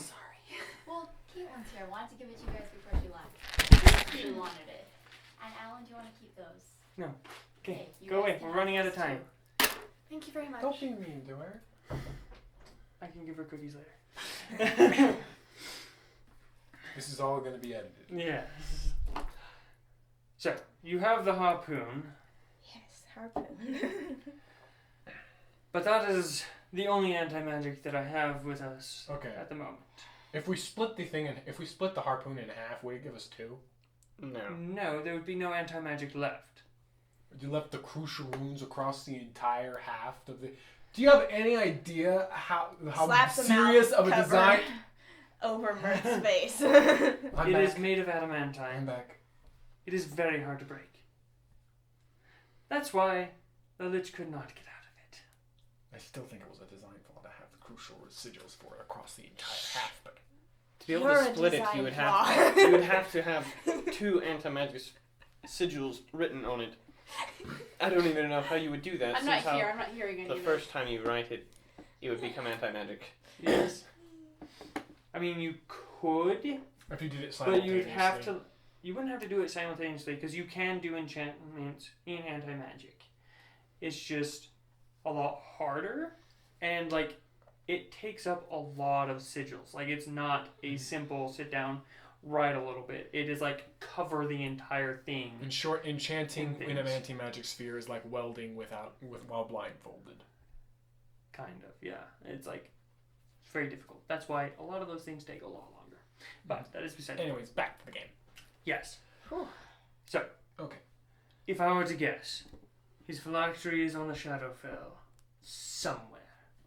Well, Caitlin's here. Wanted to give it to you guys before she left. She wanted it. And Alan, do you want to keep those? No. Okay, you go guys away. can We're have running out of these time. Thank you very much. Don't be mean to her. I can give her cookies later. This is all going to be edited. Yeah. So, you have the harpoon, Yes, harpoon. but that is the only anti-magic that I have with us Okay. at the moment. If we split the harpoon in half, will you give us 2? No. No, there would be no anti-magic left. You left the crucial runes across the entire half of the. Do you have any idea how Slaps him serious out, of a covered. design? Over Mirth's face. I'm It back. is made of I'm adamantine. back. It is very hard to break. That's why the Lich could not get out of it. I still think it was a design flaw to have the crucial residuals for it across the entire half, but To be able You're to a split it, design you would flaw. have to have 2 anti-magic sigils written on it. I don't even know how you would do that. I'm not since here. I'm not hearing The any first time you write it, it would become anti-magic. Yes. I mean, you could, if you did it but simultaneously, you'd have to. You wouldn't have to do it simultaneously because you can do enchantments in anti-magic. It's just a lot harder, and like it takes up a lot of sigils. Like it's not a simple sit down, write a little bit. It is like cover the entire thing. In short, enchanting in an Things. anti-magic sphere is like welding while blindfolded. Kind of, yeah. It's like it's very difficult. That's why a lot of those things take a lot longer. But that is beside the point. Anyways, back to the game. Yes. Whew. So. Okay. If I were to guess, his phylactery is on the Shadowfell somewhere.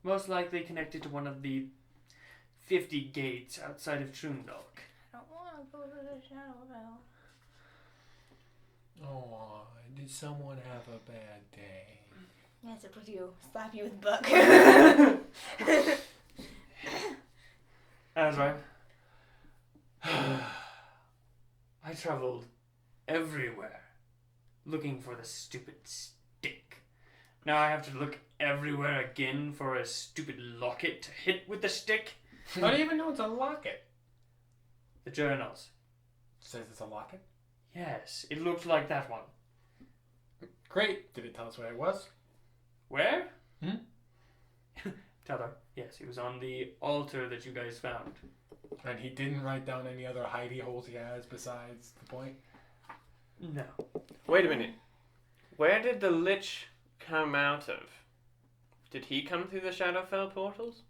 Most likely connected to one of the 50 gates outside of Trun'Dalk. I don't want to go to the Shadowfell. Oh, did someone have a bad day? Yes, it was you. Slap you with a book. That's right. I traveled everywhere looking for the stupid stick. Now I have to look everywhere again for a stupid locket to hit with the stick. How do you even know it's a locket? The journals. It says it's a locket? Yes, it looked like that one. Great. Did it tell us what it was? Where? Hmm? Tell her. Yes, it was on the altar that you guys found. And he didn't write down any other hidey holes he has besides the point? No. Wait a minute. Where did the Lich come out of? Did he come through the Shadowfell portals?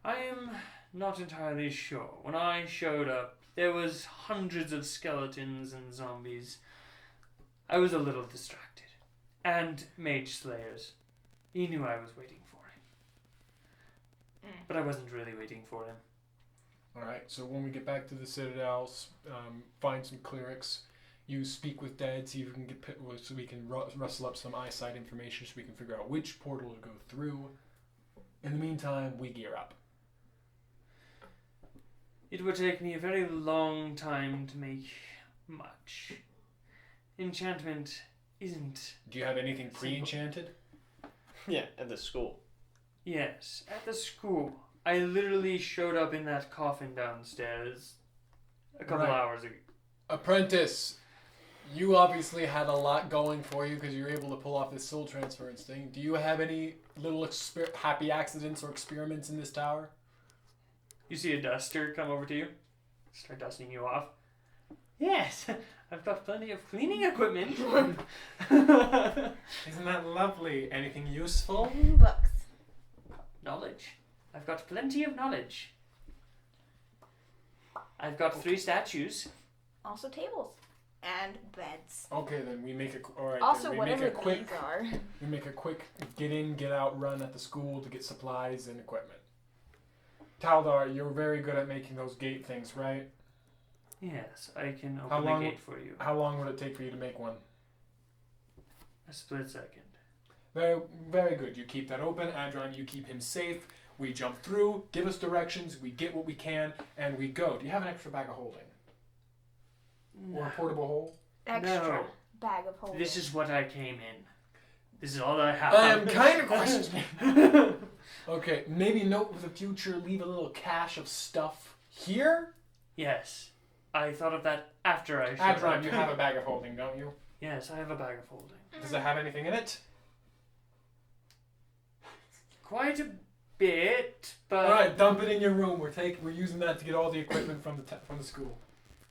I am not entirely sure. When I showed up, there was hundreds of skeletons and zombies. I was a little distracted. And mage slayers. He knew I was waiting for him. But I wasn't really waiting for him. Alright, so when we get back to the Citadel, find some clerics, you speak with Dead, see if we can so we can rustle up some eyesight information so we can figure out which portal to go through. In the meantime, we gear up. It would take me a very long time to make much. Enchantment isn't. Do you have anything pre-enchanted? Yeah, at the school. Yes, at the school. I literally showed up in that coffin downstairs a couple Right. hours ago. Apprentice, you obviously had a lot going for you because you were able to pull off this soul transference thing. Do you have any little happy accidents or experiments in this tower? You see a duster come over to you, start dusting you off. Yes, I've got plenty of cleaning equipment. Isn't that lovely? Anything useful? Books. Knowledge. I've got plenty of knowledge. I've got 3 statues. Also tables. And beds. Okay, then we make a all right. Also, then we whatever make a quick these are. we make a quick get in, get out run at the school to get supplies and equipment. Taldar, you're very good at making those gate things, right? Yes, I can How open the long- gate for you. How long would it take for you to make one? A split second. Very, very good. You keep that open. Adron, you keep him safe. We jump through, give us directions, we get what we can, and we go. Do you have an extra bag of holding? Or a portable hole? Extra No. bag of holding. This is what I came in. This is all I have. I am kind of questioning. Okay, maybe note for the future, leave a little cache of stuff here. Yes, I thought of that after I showed Adron, up. you have a bag of holding, don't you? Yes, I have a bag of holding. Does it have anything in it? Quite a bit, but All right, dump it in your room. We're using that to get all the equipment from the school.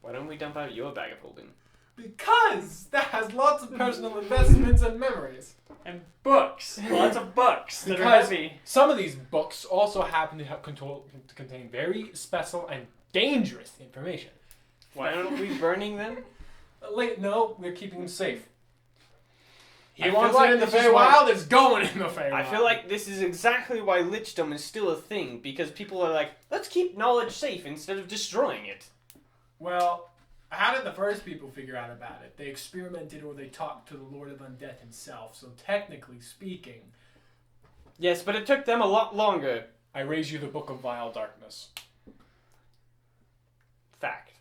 Why don't we dump out your bag of holding? Because that has lots of personal investments and memories. and books. Lots of books that are Because- heavy. Some of these books also happen to contain very special and dangerous information. Why aren't we burning them? No, we're keeping them safe. I He feel wants like it in the this is why- Feywild, it's going in the Feywild. I feel like this is exactly why lichdom is still a thing, because people are like, let's keep knowledge safe instead of destroying it. Well, how did the first people figure out about it? They experimented or they talked to the Lord of Undeath himself, so technically speaking, Yes, but it took them a lot longer. I raise you the Book of Vile Darkness. Fact.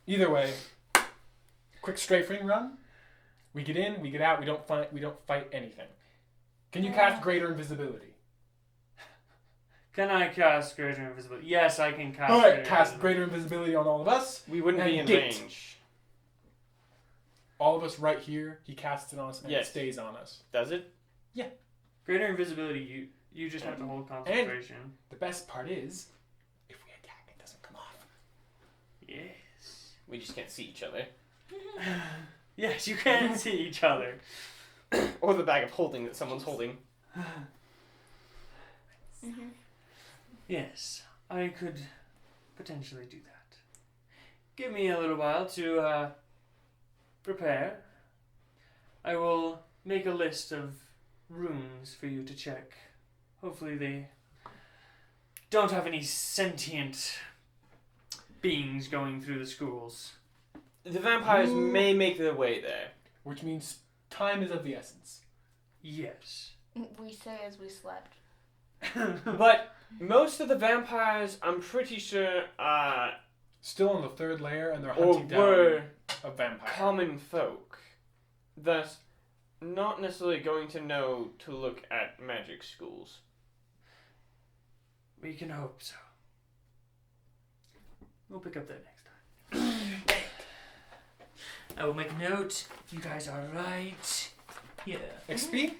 Either way, quick strafing run. We get in, we get out, we don't fight anything. Can you cast Greater Invisibility? Can I cast Greater Invisibility? Yes, I can cast Alright, Greater cast Invisibility. Greater Invisibility on all of us. We wouldn't be in And gate. range. All of us right here, he casts it on us and Yes. it stays on us. Does it? Greater Invisibility, you just have to hold concentration. The best part is, if we attack, it doesn't come off. Yes. We just can't see each other. Yes, you can see each other. Or the bag of holding that someone's holding. Yes, I could potentially do that. Give me a little while to prepare. I will make a list of rooms for you to check. Hopefully they don't have any sentient beings going through the schools. The vampires Ooh. may make their way there. Which means time is of the essence. Yes. We say as we slept. But most of the vampires, I'm pretty sure, Still on the third layer, and they're or hunting were down a vampire. common folk. Thus, not necessarily going to know to look at magic schools. We can hope so. We'll pick up there next time. I will make a note. You guys are right. Yeah. XP?